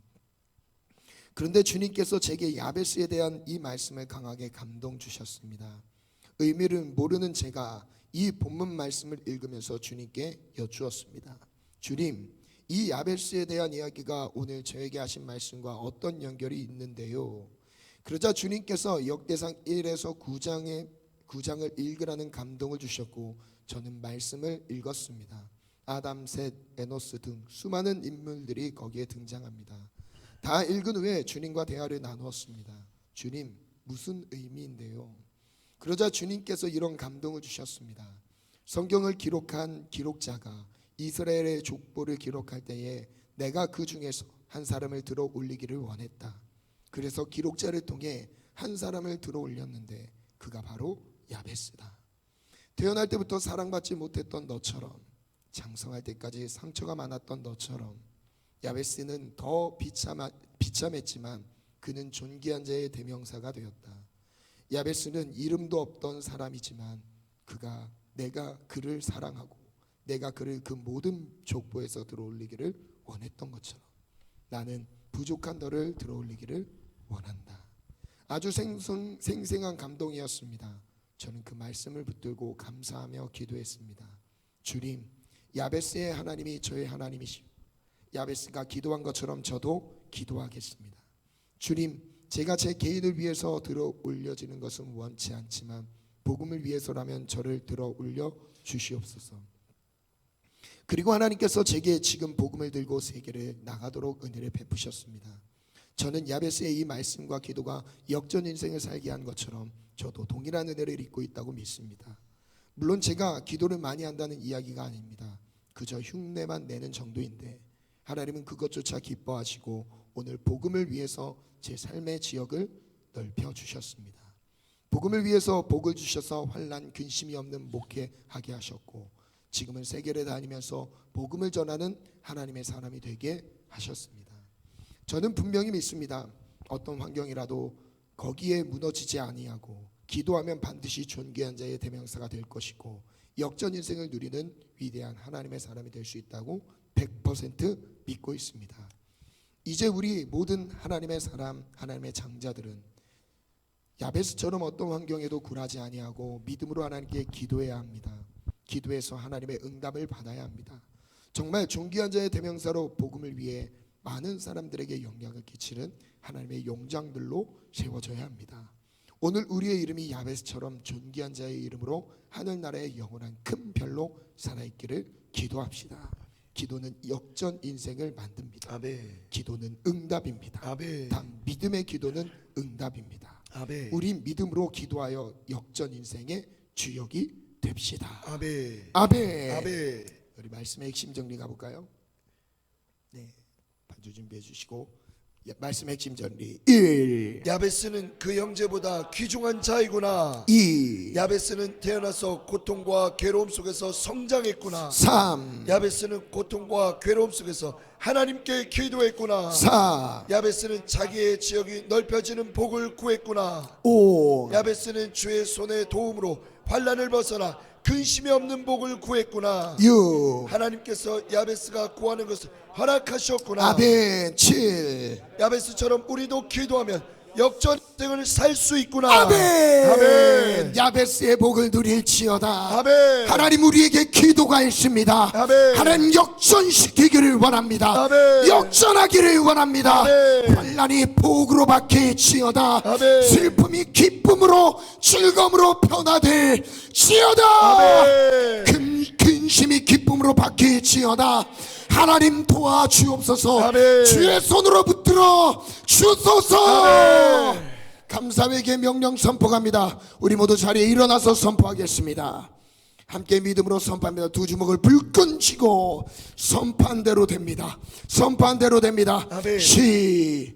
그런데 주님께서 제게 야베스에 대한 이 말씀을 강하게 감동 주셨습니다. 의미를 모르는 제가 이 본문 말씀을 읽으면서 주님께 여쭈었습니다. 주님, 이 야베스에 대한 이야기가 오늘 저에게 하신 말씀과 어떤 연결이 있는데요? 그러자 주님께서 역대상 1에서 9장을 읽으라는 감동을 주셨고 저는 말씀을 읽었습니다. 아담, 셋, 에노스 등 수많은 인물들이 거기에 등장합니다. 다 읽은 후에 주님과 대화를 나누었습니다. 주님, 무슨 의미인데요? 그러자 주님께서 이런 감동을 주셨습니다. 성경을 기록한 기록자가 이스라엘의 족보를 기록할 때에 내가 그 중에서 한 사람을 들어 올리기를 원했다. 그래서 기록자를 통해 한 사람을 들어 올렸는데 그가 바로 야베스다. 태어날 때부터 사랑받지 못했던 너처럼, 장성할 때까지 상처가 많았던 너처럼 야베스는 더 비참했지만 그는 존귀한 자의 대명사가 되었다. 야베스는 이름도 없던 사람이지만 내가 그를 사랑하고 내가 그를 그 모든 족보에서 들어올리기를 원했던 것처럼 나는 부족한 너를 들어올리기를 원한다. 아주 생생한 감동이었습니다. 저는 그 말씀을 붙들고 감사하며 기도했습니다. 주님, 야베스의 하나님이 저의 하나님이시오. 야베스가 기도한 것처럼 저도 기도하겠습니다. 주님, 제가 제 개인을 위해서 들어 올려지는 것은 원치 않지만 복음을 위해서라면 저를 들어 올려 주시옵소서. 그리고 하나님께서 제게 지금 복음을 들고 세계를 나가도록 은혜를 베푸셨습니다. 저는 야베스의 이 말씀과 기도가 역전 인생을 살게 한 것처럼 저도 동일한 은혜를 입고 있다고 믿습니다. 물론 제가 기도를 많이 한다는 이야기가 아닙니다. 그저 흉내만 내는 정도인데 하나님은 그것조차 기뻐하시고 오늘 복음을 위해서 제 삶의 지역을 넓혀주셨습니다. 복음을 위해서 복을 주셔서 환난 근심이 없는 목회하게 하셨고 지금은 세계를 다니면서 복음을 전하는 하나님의 사람이 되게 하셨습니다. 저는 분명히 믿습니다. 어떤 환경이라도 거기에 무너지지 아니하고 기도하면 반드시 존귀한 자의 대명사가 될 것이고 역전 인생을 누리는 위대한 하나님의 사람이 될 수 있다고 100% 믿고 있습니다. 이제 우리 모든 하나님의 사람, 하나님의 장자들은 야베스처럼 어떤 환경에도 굴하지 아니하고 믿음으로 하나님께 기도해야 합니다. 기도해서 하나님의 응답을 받아야 합니다. 정말 존귀한 자의 대명사로 복음을 위해 많은 사람들에게 영향을 끼치는 하나님의 용장들로 세워져야 합니다. 오늘 우리의 이름이 야베스처럼 존귀한 자의 이름으로 하늘나라의 영원한 큰 별로 살아있기를 기도합시다. 기도는 역전 인생을 만듭니다. 아멘. 기도는 응답입니다. 아멘. 단 믿음의 기도는 응답입니다. 아멘. 우리 믿음으로 기도하여 역전 인생의 주역이 됩시다. 아멘. 아멘. 아멘. 우리 말씀의 핵심 정리 가볼까요? 네, 반주 준비해 주시고 말씀의 핵심 정리 1. 야베스는 그 형제보다 귀중한 자이구나. 2. 야베스는 태어나서 고통과 괴로움 속에서 성장했구나. 3. 야베스는 고통과 괴로움 속에서 하나님께 기도했구나. 4. 야베스는 자기의 지역이 넓혀지는 복을 구했구나. 5. 야베스는 주의 손의 도움으로 환난을 벗어나 근심이 없는 복을 구했구나. 6. 하나님께서 야베스가 구하는 것을 허락하셨구나. 아멘. 7. 야베스처럼 우리도 기도하면 역전 인생을 살 수 있구나. 아멘. 아멘. 야베스의 복을 누릴지어다. 아멘. 하나님 우리에게 기도가 있습니다. 아멘. 하나님 역전시키기를 원합니다. 아멘. 역전하기를 원합니다. 아멘. 환난이 복으로 바뀔지어다. 아멘. 슬픔이 기쁨으로 즐거움으로 변화될지어다. 아멘. 근심이 기쁨으로 바뀔지어다. 하나님 도와주옵소서. 아멘. 주의 손으로 붙들어 주소서. 아멘. 감사에게 명령 선포합니다. 우리 모두 자리에 일어나서 선포하겠습니다. 함께 믿음으로 선포합니다. 두 주먹을 불끈 쥐고 선포한 대로 됩니다. 선포한 대로 됩니다. 아멘. 시작.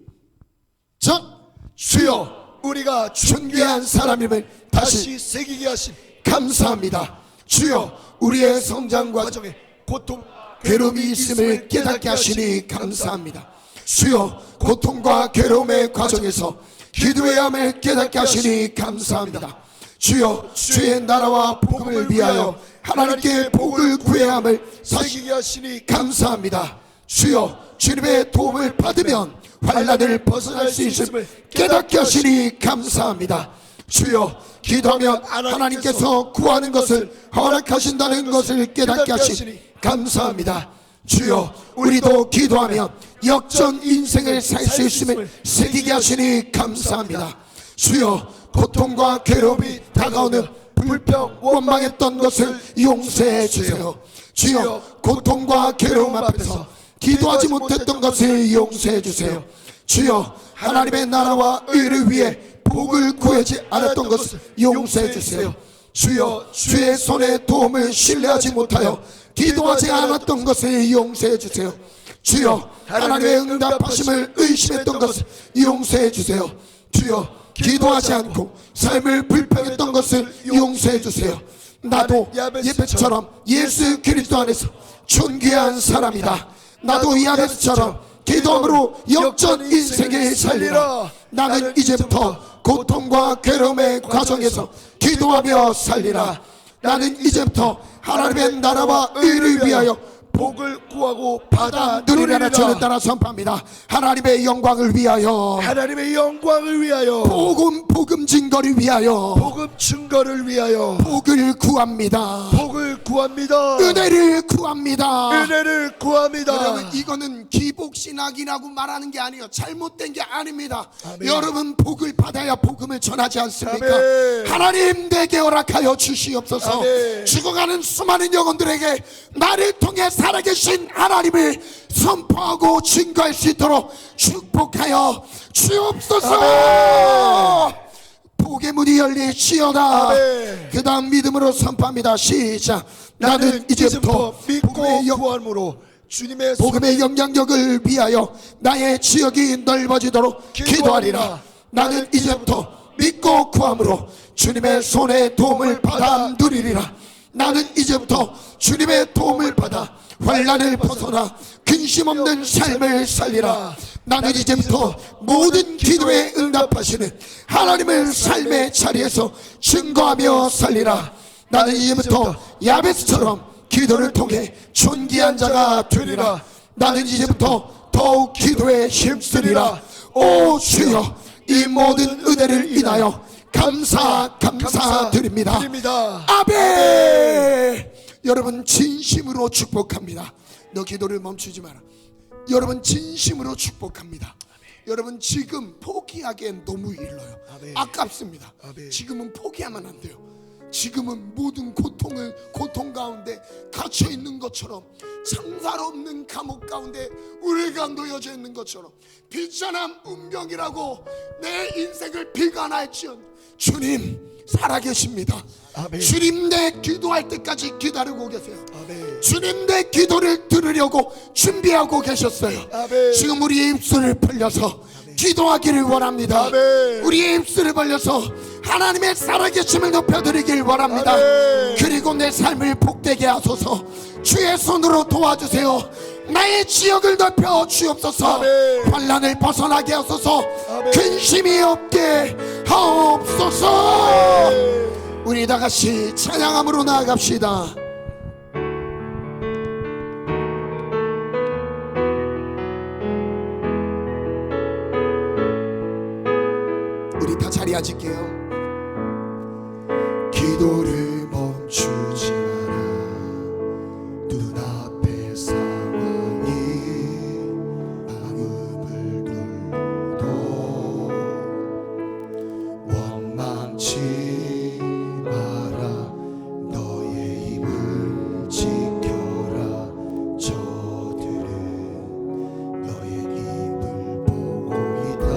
주여 우리가 존귀한 사람임을 다시 다시 새기게 하신 감사합니다. 주여 우리의 성장 과정 과정에 고통 괴로움이 있음을 깨닫게 하시니 감사합니다. 주여 고통과 괴로움의 과정에서 기도해야 함을 깨닫게 하시니 감사합니다. 주여 주의 나라와 복음을 위하여 하나님께 복을 구해야 함을 다시 새기게 하시니 감사합니다. 주여 주님의 도움을 받으면 환난을 벗어날 수 있음을 깨닫게 하시니 감사합니다. 주여 기도하면 하나님께서 구하는 것을 허락하신다는 것을 깨닫게 하시니 감사합니다. 주여 우리도 기도하면 역전 인생을 살 수 있음을 새기게 하시니 감사합니다. 주여 고통과 괴로움이 다가오는 불평 원망했던 것을 용서해 주세요. 주여 고통과 괴로움 앞에서 기도하지 못했던 것을 용서해 주세요. 주여 하나님의 나라와 의를 위해 복을 구하지 않았던 것을 용서해 주세요. 주여 주의 손의 도움을 신뢰하지 못하여 기도하지 않았던 것을 용서해 주세요. 주여 하나님의 응답하심을 의심했던 것을 용서해 주세요. 주여 기도하지 않고 삶을 불평했던 것을 용서해 주세요. 나도 예배처럼 예수 그리스도 안에서 존귀한 사람이다. 나도 야베스처럼 기도함으로 역전 인생을 살리라. 나는 이제부터 고통과 괴로움의 과정에서 기도하며 살리라. 나는 이제부터 하나님의 나라와 의를 위하여 복을 구하고 받아 누리라. 저를 누리라. 따라 선포합니다. 하나님의 영광을 위하여 하나님의 영광을 위하여 복음 증거를 위하여 복음 증거를 위하여 복을 구합니다. 복을 구합니다. 은혜를 구합니다. 은혜를 구합니다. 여러분 이거는 기복신학이라고 말하는 게 아니에요. 잘못된 게 아닙니다. 아멘. 여러분 복을 받아야 복음을 전하지 않습니까? 아멘. 하나님 내게 허락하여 주시옵소서. 아멘. 죽어가는 수많은 영혼들에게 나를 통해 살아계신 하나님을 선포하고 증거할 수 있도록 축복하여 주옵소서. 복의 문이 열리시어다. 아멘. 그 다음 믿음으로 선포합니다. 시작. 나는 이제부터 믿고 복음의 구함으로 주님의 복음의 영향력을 위하여 나의 지역이 넓어지도록 기도하리라. 나는 이제부터 믿고 구함으로 주님의 손에 도움을 받아 누리리라. 나는 이제부터 주님의 도움을 받아 환난을 벗어나 근심 없는 삶을 살리라. 나는 이제부터 모든 기도에 응답하시는 하나님을 삶의 자리에서 증거하며 살리라. 나는 이제부터 야베스처럼 기도를 통해 존귀한 자가 되리라. 나는 이제부터 더욱 기도에 힘쓰리라. 오 주여 이 모든 은혜를 인하여 감사드립니다. 아멘. 여러분 진심으로 축복합니다. 너 기도를 멈추지 마라. 여러분 진심으로 축복합니다. 여러분 지금 포기하기엔 너무 일러요. 아깝습니다. 지금은 포기하면 안 돼요. 지금은 모든 고통 가운데 갇혀 있는 것처럼, 창살 없는 감옥 가운데 우리가 놓여져 있는 것처럼 비천한 운명이라고 내 인생을 비관할지언 주님 살아계십니다. 아멘. 주님 내 기도할 때까지 기다리고 계세요. 아멘. 주님 내 기도를 들으려고 준비하고 계셨어요. 아멘. 지금 우리의 입술을 벌려서 기도하기를 원합니다. 아멘. 우리의 입술을 벌려서 하나님의 살아계심을 높여드리길 원합니다. 아멘. 그리고 내 삶을 복되게 하소서. 주의 손으로 도와주세요. 나의 지역을 넓혀 주옵소서. 아멘. 환난을 벗어나게 하소서. 아멘. 근심이 없게 하옵소서. 우리 다 같이 찬양함으로 나아갑시다. 우리 다 자리 앉을게요. 기도를 멈추지 마라. 눈앞의 상황이 마음을 눌러도 원망치 마라. 너의 입을 지켜라. 저들은 너의 입을 보고 있다.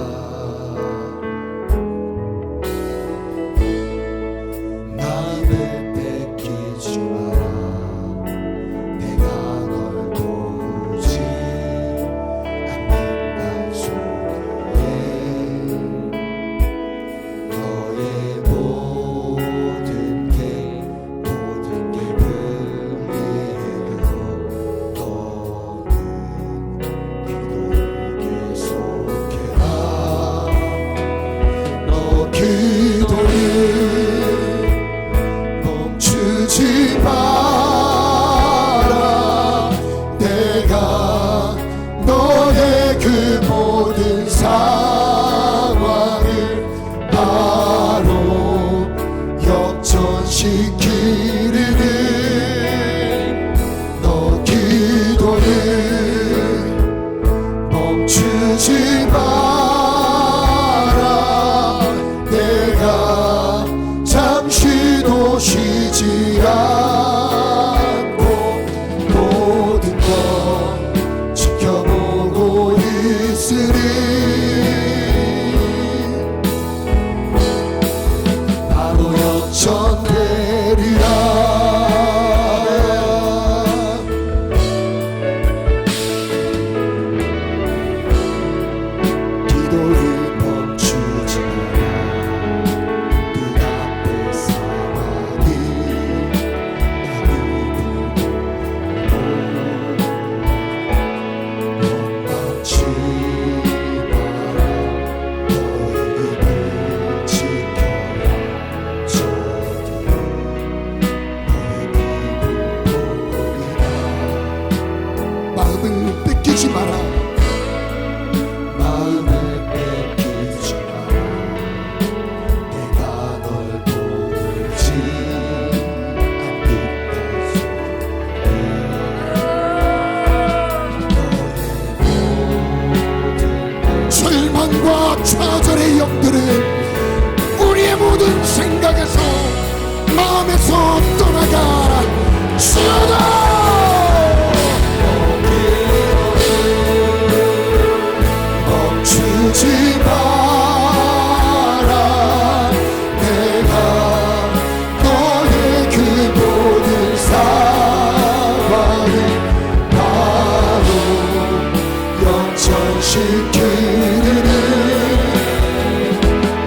상황을 바로 역전시키리니 너 기도를 멈추지 마라. 내가 잠시도 쉬지 않고 모든 것 지켜보고 있으니 바로 역전되리라. 기도를 멈추지 마라. 눈앞의 상황이 원망치 마라. 너의 입을 지켜라. 저들이 너의 입을 보리라. 마음을 뺏기지 마라. 마음을 뺏기지 마라. 내가 널 보지 않는다. 절망과 좌절의 영들은 우리의 모든 생각에서 마음에서 떠나가라. 주여다. 멈추지 마라. 내가 너의 그 모든 상황을 바로 역전시키리니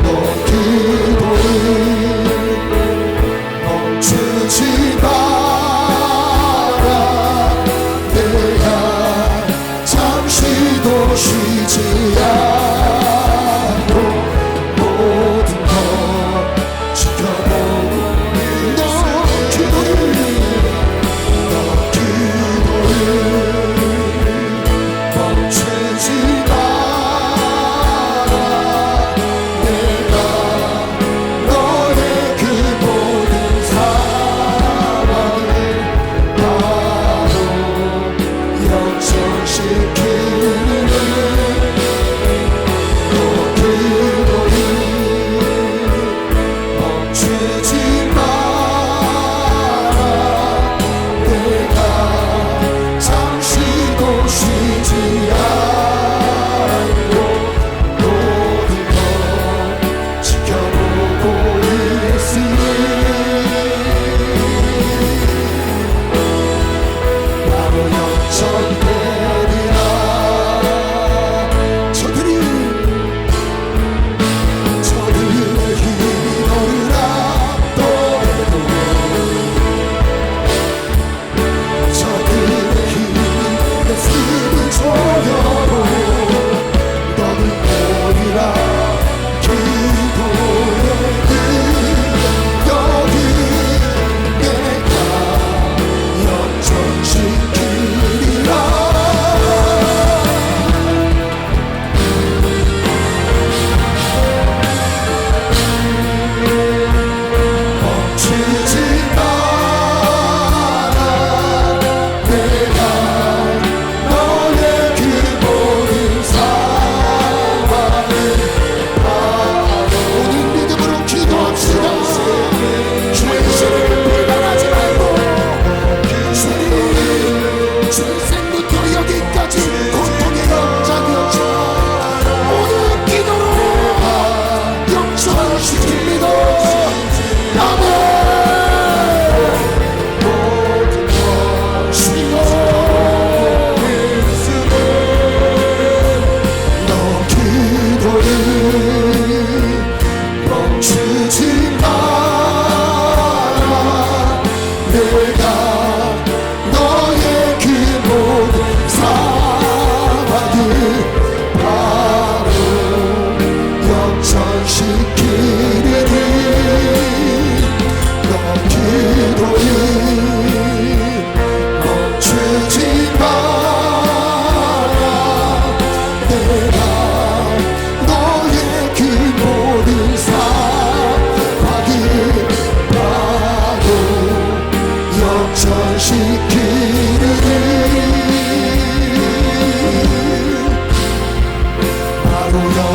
너 기도를 멈추지 마라. 내가 잠시도 쉬지 않고 모든 것 지켜보고 너 기도를 멈추지 마라.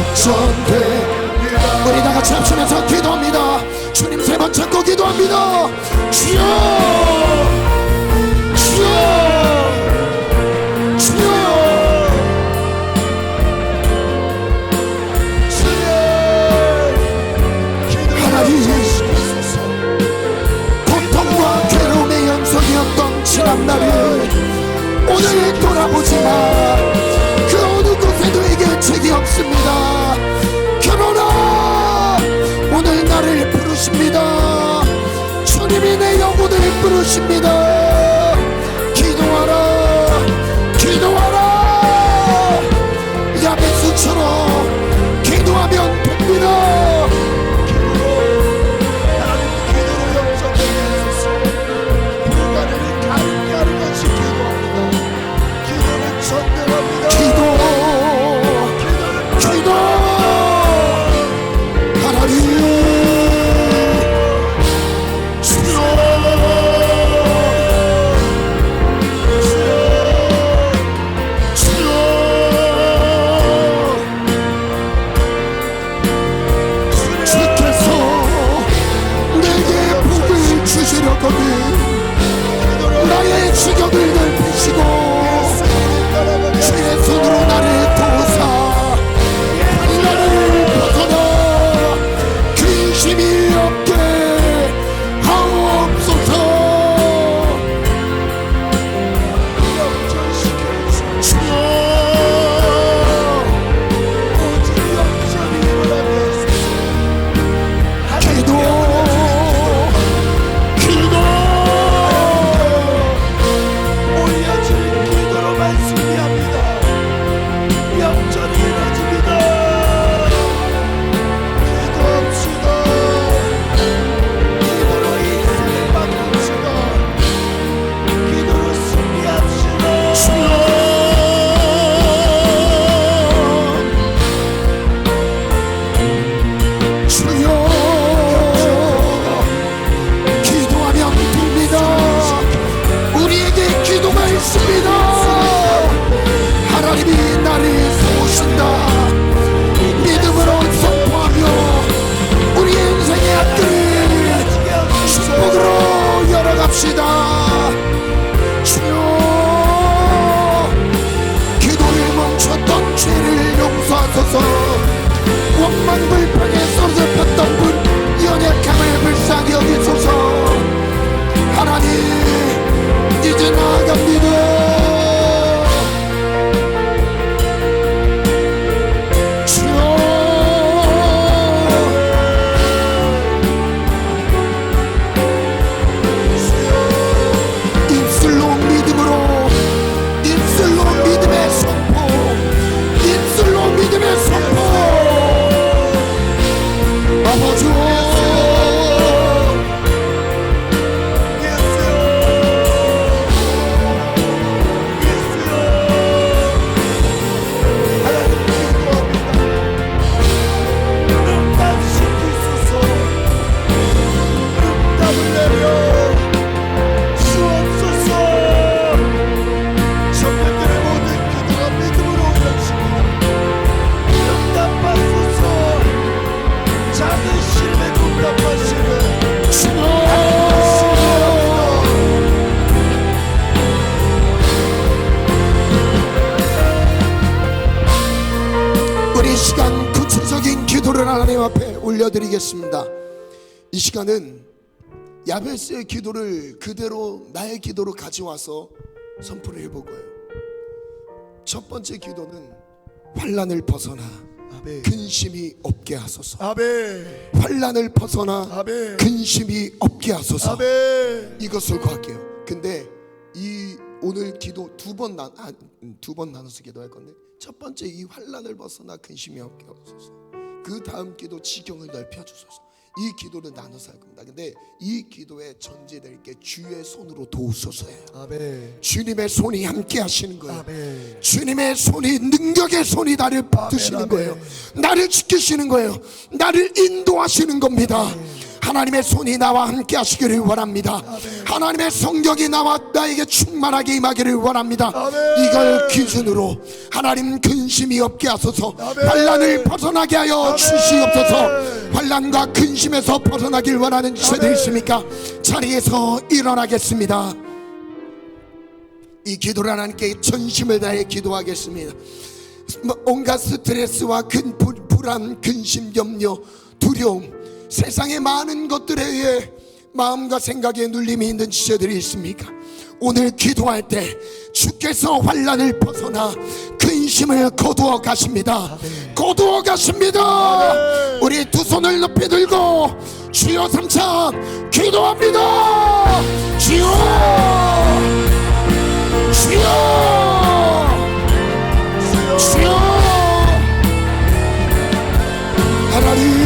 역전되리라. 우리 다 같이 합치면서 기도합니다. 주님 세 번 찾고 기도합니다. 주여 주여 주여 하나님, 고통과 괴로움의 연속이었던 지난날을 오늘 돌아보지만 그 어느 곳에도 이게 책이 없습니다. 그러나 오늘 나를 부르십니다. 주님이 내 영혼을 부르십니다. 기도하라 기도하라. 야베스처럼 기도하면 됩니다. 나의 지경을 넓히시고 주의 손으로 나를 도우사 나를 벗어나 근심이 없게 하옵소서. 주여 하나님이 나를 도우신다. 믿음으로 선포하며 우리 인생의 앞길을 축복으로 열어갑시다. 주여 기도를 멈췄던 죄를 용서하소서. 원망불평에 쏘잡혔던 분 연약함을 불쌍히 여기소서. 하나님 이제 나아갑니다. 하나님 앞에 올려드리겠습니다. 이 시간은 야베스의 기도를 그대로 나의 기도로 가져와서 선포를 해볼 거예요. 첫 번째 기도는 환난을 벗어나 아멘. 근심이 없게 하소서. 아멘. 환난을 벗어나 아멘. 근심이 없게 하소서. 아멘. 이것을 구할게요. 근데 이 오늘 기도 두 번 나눠서 기도할 건데, 첫 번째 이 환난을 벗어나 근심이 없게 하소서. 그 다음 기도 지경을 넓혀 주소서. 이 기도를 나눠서 할 겁니다. 근데 이 기도에 전제될 게 주의 손으로 도우소서예요. 아멘. 주님의 손이 함께 하시는 거예요. 아멘. 주님의 손이, 능력의 손이 나를 붙드시는 아멘. 거예요. 나를 지키시는 거예요. 나를 인도하시는 겁니다. 하나님의 손이 나와 함께 하시기를 원합니다. 하나님의 성령이 나와 나에게 충만하게 임하기를 원합니다. 이걸 기준으로 하나님 근심이 없게 하소서. 환난을 벗어나게 하여 주시옵소서. 환난과 근심에서 벗어나길 원하는 지체들 있습니까? 자리에서 일어나겠습니다. 이 기도를 하나님께 전심을 다해 기도하겠습니다. 온갖 스트레스와 불안, 근심, 염려, 두려움, 세상의 많은 것들에 의해 마음과 생각에 눌림이 있는 지체들이 있습니까? 오늘 기도할 때 주께서 환난을 벗어나 근심을 거두어 가십니다. 거두어 가십니다. 우리 두 손을 높이 들고 주여 삼창 기도합니다. 주여, 주여, 주여. 하나님,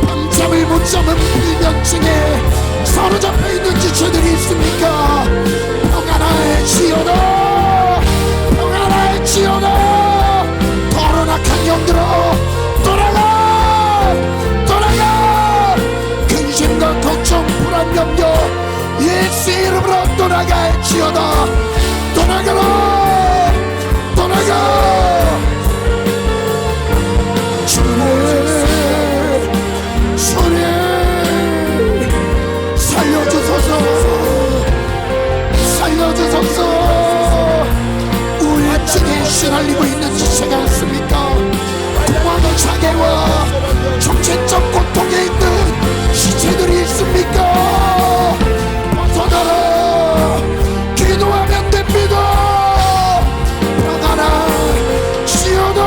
밤잠을 못 자는 불면증에 사로잡혀 있는 지체들이 있습니까? 평안할지어다, 평안할지어다. 더러운 악한 영들아 떠나가, 떠나가. 근심과 걱정, 불안, 염려 예수 이름으로 떠나갈지어다. 떠나가라, 떠나가. 주님, 주님 살려주소서, 살려주소서. 우울증에 시달리고 있는 지체가 있습니까? 공황의 장애와 정신적 고통에 있는 지체들이 있습니까? 벗어나라. 기도하면 됩니다. 평안할지어다.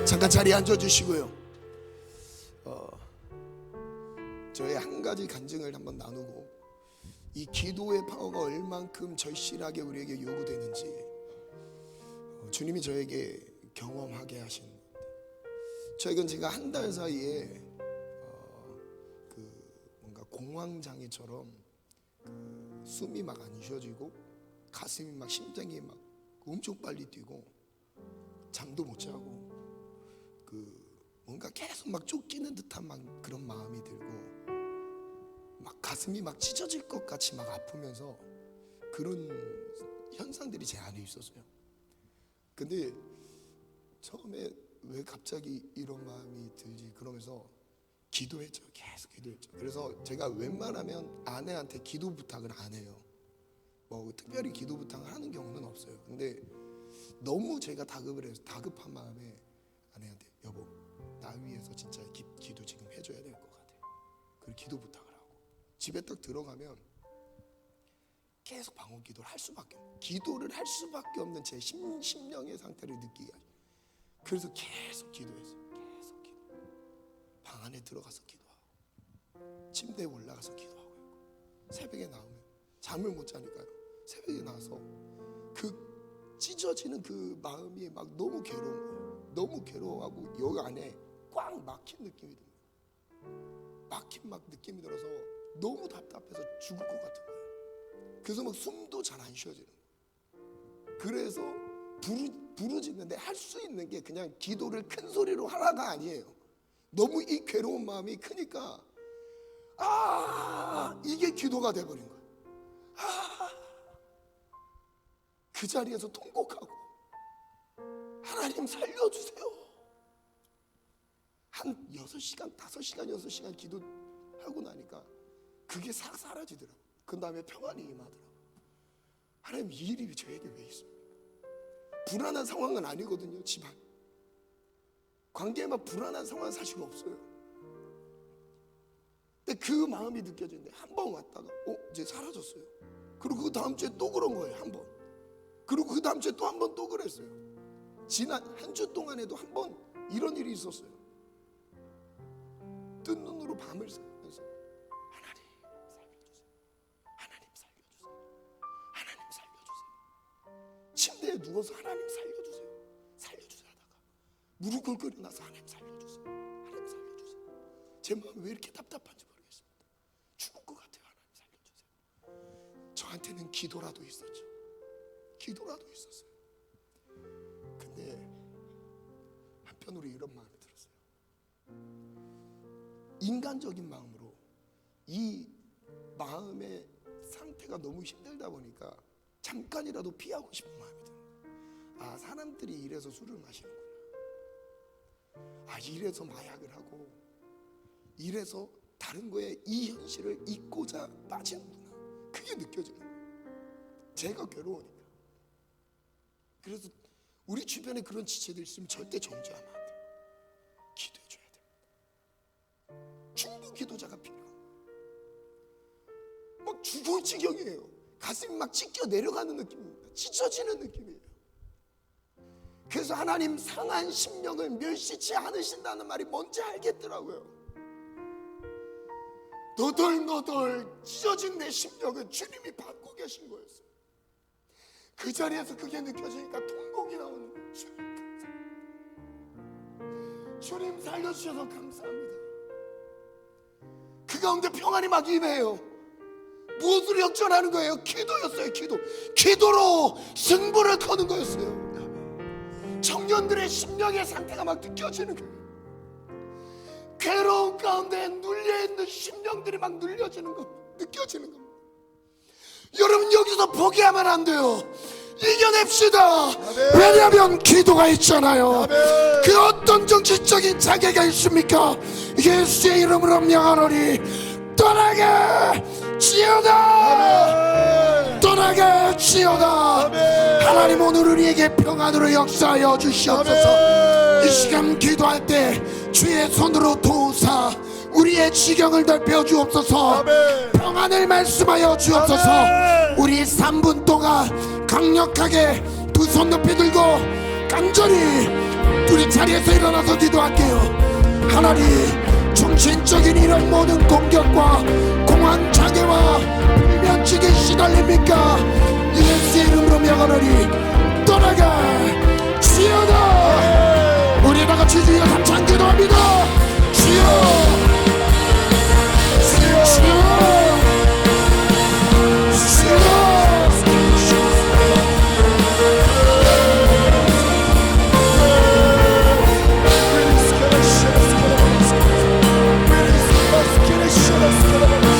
잠깐 자리에 앉아주시고요. 저의 한 가지 간증을 한번 나누고 이 기도의 파워가 얼만큼 절실하게 우리에게 요구되는지 주님이 저에게 경험하게 하신. 최근 제가 한 달 사이에 뭔가 공황장애처럼 숨이 막 안 쉬어지고 가슴이 막 심장이 막 엄청 빨리 뛰고 잠도 못 자고 뭔가 계속 막 쫓기는 듯한 막 그런 마음이 들고 막 가슴이 막 찢어질 것 같이 막 아프면서 그런 현상들이 제 안에 있었어요. 근데 처음에 왜 갑자기 이런 마음이 들지 그러면서 기도했죠. 계속 기도했죠. 그래서 제가 웬만하면 아내한테 기도 부탁을 안 해요. 뭐 특별히 기도 부탁을 하는 경우는 없어요. 근데 너무 제가 다급한 마음에 아내한테 여보 나 위해서 진짜 기도 지금 해줘야 될 것 같아. 그리고 기도 부탁을 하고 집에 딱 들어가면 계속 방언 기도를 할 수밖에 없는, 기도를 할 수밖에 없는 제 심령의 상태를 느끼게 하죠. 그래서 계속 기도했어요. 계속 기도. 방 안에 들어가서 기도하고 침대에 올라가서 기도하고 있고 새벽에 나오면 잠을 못 자니까요. 새벽에 나서 그 찢어지는 그 마음이 막 너무 괴로운 거예요. 너무 괴로워하고 여기 안에 꽉 막힌 느낌이 듭니다. 막힌 막 느낌이 들어서 너무 답답해서 죽을 것 같은 거예요. 그래서 막 숨도 잘 안 쉬어지는 거예요. 그래서 부르짖는데 할 수 있는 게 그냥 기도를 큰 소리로 하라가 아니에요. 너무 이 괴로운 마음이 크니까 이게 기도가 돼버린 거예요. 그 자리에서 통곡하고 하나님 살려주세요. 한 6시간, 5시간, 6시간 기도하고 나니까 그게 싹 사라지더라고요. 그 다음에 평안이 임하더라고요. 하나님, 이 일이 저에게 왜 있습니까? 불안한 상황은 아니거든요. 집안 관계에 막 불안한 상황은 사실 없어요. 근데 그 마음이 느껴지는데 한 번 왔다가 이제 사라졌어요. 그리고 그 다음 주에 또 그런 거예요. 한 번. 그리고 그 다음 주에 또 한 번 또 그랬어요. 지난 한 주 동안에도 한 번 이런 일이 있었어요. 뜬 눈으로 밤을 새면서 하나님 살려주세요. 하나님 살려주세요. 하나님 살려주세요. 침대에 누워서 하나님 살려주세요. 살려주세요 하다가 무릎 꿇고 일어나서 하나님 살려주세요. 하나님 살려주세요. 제 마음이 왜 이렇게 답답한지 모르겠습니다. 죽을 것 같아요. 하나님 살려주세요. 저한테는 기도라도 있었죠. 기도라도 있었어요. 근데 한편으로 이런 마음이 들었어요. 인간적인 마음으로 이 마음의 상태가 너무 힘들다 보니까 잠깐이라도 피하고 싶은 마음이 듭니다. 사람들이 이래서 술을 마시는구나. 이래서 마약을 하고 이래서 다른 거에 이 현실을 잊고자 빠지는구나. 그게 느껴지는 거예요. 제가 괴로우니까. 그래서 우리 주변에 그런 지체들 있으면 절대 정죄하면 안 돼요. 기도해줘야 됩니다. 중보 기도자가 필요합니다. 막 죽을 지경이에요. 가슴이 막 찢겨 내려가는 느낌입니다. 찢어지는 느낌이에요. 그래서 하나님 상한 심령을 멸시치 않으신다는 말이 뭔지 알겠더라고요. 너덜너덜 찢어진 내 심령은 주님이 받고 계신 거였어요. 그 자리에서 그게 느껴지니까 통곡이 나오는 거예요. 주님 살려주셔서 감사합니다. 그 가운데 평안이 막 임해요. 무엇으로 역전하는 거예요? 기도였어요. 기도로 승부를 거는 거였어요. 청년들의 심령의 상태가 막 느껴지는 거예요. 괴로운 가운데 눌려있는 심령들이 막 눌려지는 거, 느껴지는 겁니다. 여러분, 여기서 포기하면 안 돼요. 이겨냅시다. 아멘. 왜냐하면 기도가 있잖아요. 아멘. 그 어떤 정치적인 자격이 있습니까? 예수의 이름으로 명하노니 떠나게 지어다. 아멘. 떠나게 지어다. 아멘. 하나님, 오늘 우리에게 평안으로 역사하여 주시옵소서. 아멘. 이 시간 기도할 때 주의 손으로 도우사 우리의 지경을 넓혀 주옵소서. 아멘. 평안을 말씀하여 주옵소서. 아멘. 우리 3분 동안 강력하게 두 손 높이 들고 간절히 우리 자리에서 일어나서 기도할게요. 하나님, 정신적인 이런 모든 공격과 공황 장애와 불면증에 시달립니까? 예수의 이름으로 명하노니 떠나가 지어다. 우리 다같이 주여 함께 기도합니다. 주여, Let's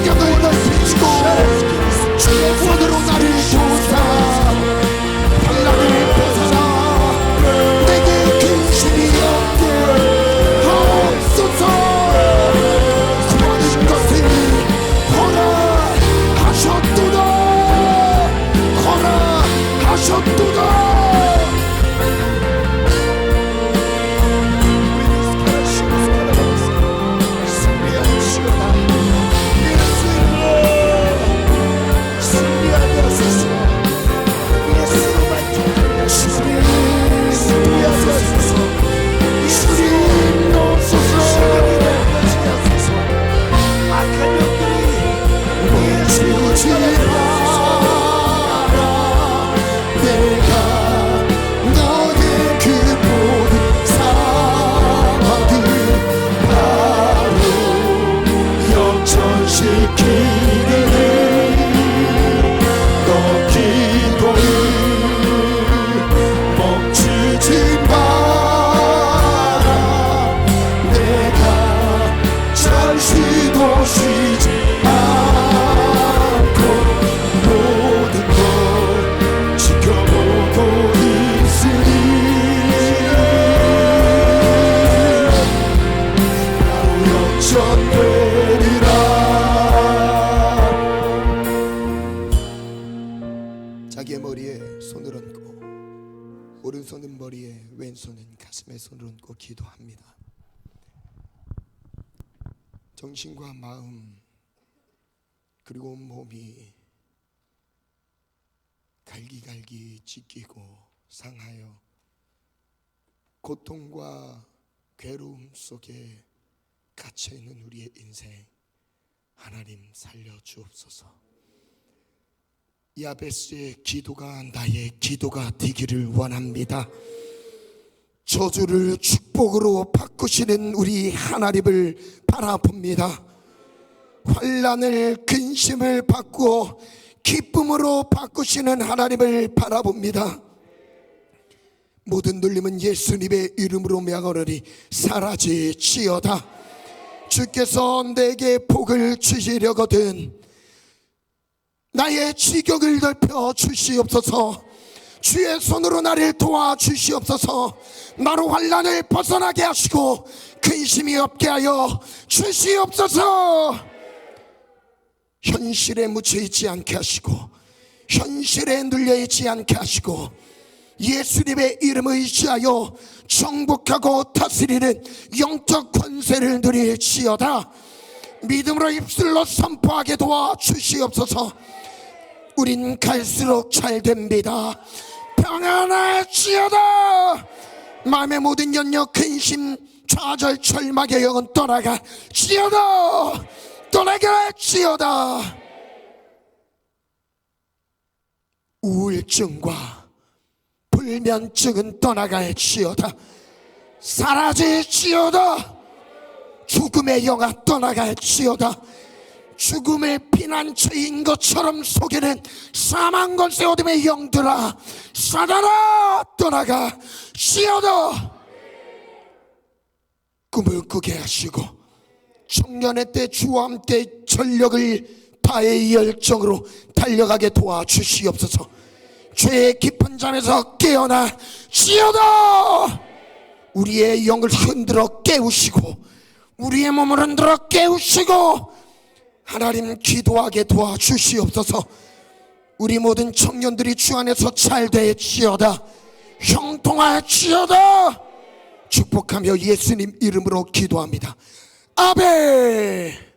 시경을 넓히시고 주의 손으로 나를 도우사 환난을 벗어나 내게 근심이 없게 하옵소서. 구하는 것을 허락하셨도다. 허락하셨도다. 자기의 머리에 손을 얹고 오른손은 머리에 왼손은 가슴에 손을 얹고 기도합니다. 정신과 마음 그리고 몸이 갈기갈기 찢기고 상하여 고통과 괴로움 속에 갇혀있는 우리의 인생 하나님 살려 주옵소서. 야베스의 기도가 나의 기도가 되기를 원합니다. 저주를 축복으로 바꾸시는 우리 하나님을 바라봅니다. 환난을 근심을 바꾸어 기쁨으로 바꾸시는 하나님을 바라봅니다. 모든 눌림은 예수님의 이름으로 명하노니 사라지지어다. 주께서 내게 복을 주시려거든 나의 지경을 넓혀 주시옵소서. 주의 손으로 나를 도와주시옵소서. 나로 환난을 벗어나게 하시고 근심이 없게 하여 주시옵소서. 현실에 묻혀있지 않게 하시고 현실에 눌려있지 않게 하시고 예수님의 이름을 의지하여 정복하고 다스리는 영적 권세를 누릴지어다. 믿음으로 입술로 선포하게 도와주시옵소서. 우린 갈수록 잘됩니다. 평안할지어다. 마음의 모든 연력 근심 좌절 절망의 영은 떠나갈지어다. 떠나갈지어다. 우울증과 불면증은 떠나갈지어다. 사라질지어다. 죽음의 영아 떠나갈지어다. 죽음의 피난처인 것처럼 속에는 사망 권세 어둠의 영들아 사단아 떠나갈지어다. 꿈을 꾸게 하시고 청년의 때 주와 함께 전력을 다의 열정으로 달려가게 도와주시옵소서. 죄의 깊은 잠에서 깨어나 지어다. 우리의 영을 흔들어 깨우시고 우리의 몸을 흔들어 깨우시고 하나님 기도하게 도와주시옵소서. 우리 모든 청년들이 주 안에서 잘되지어다. 형통할지어다. 축복하며 예수님 이름으로 기도합니다. 아멘.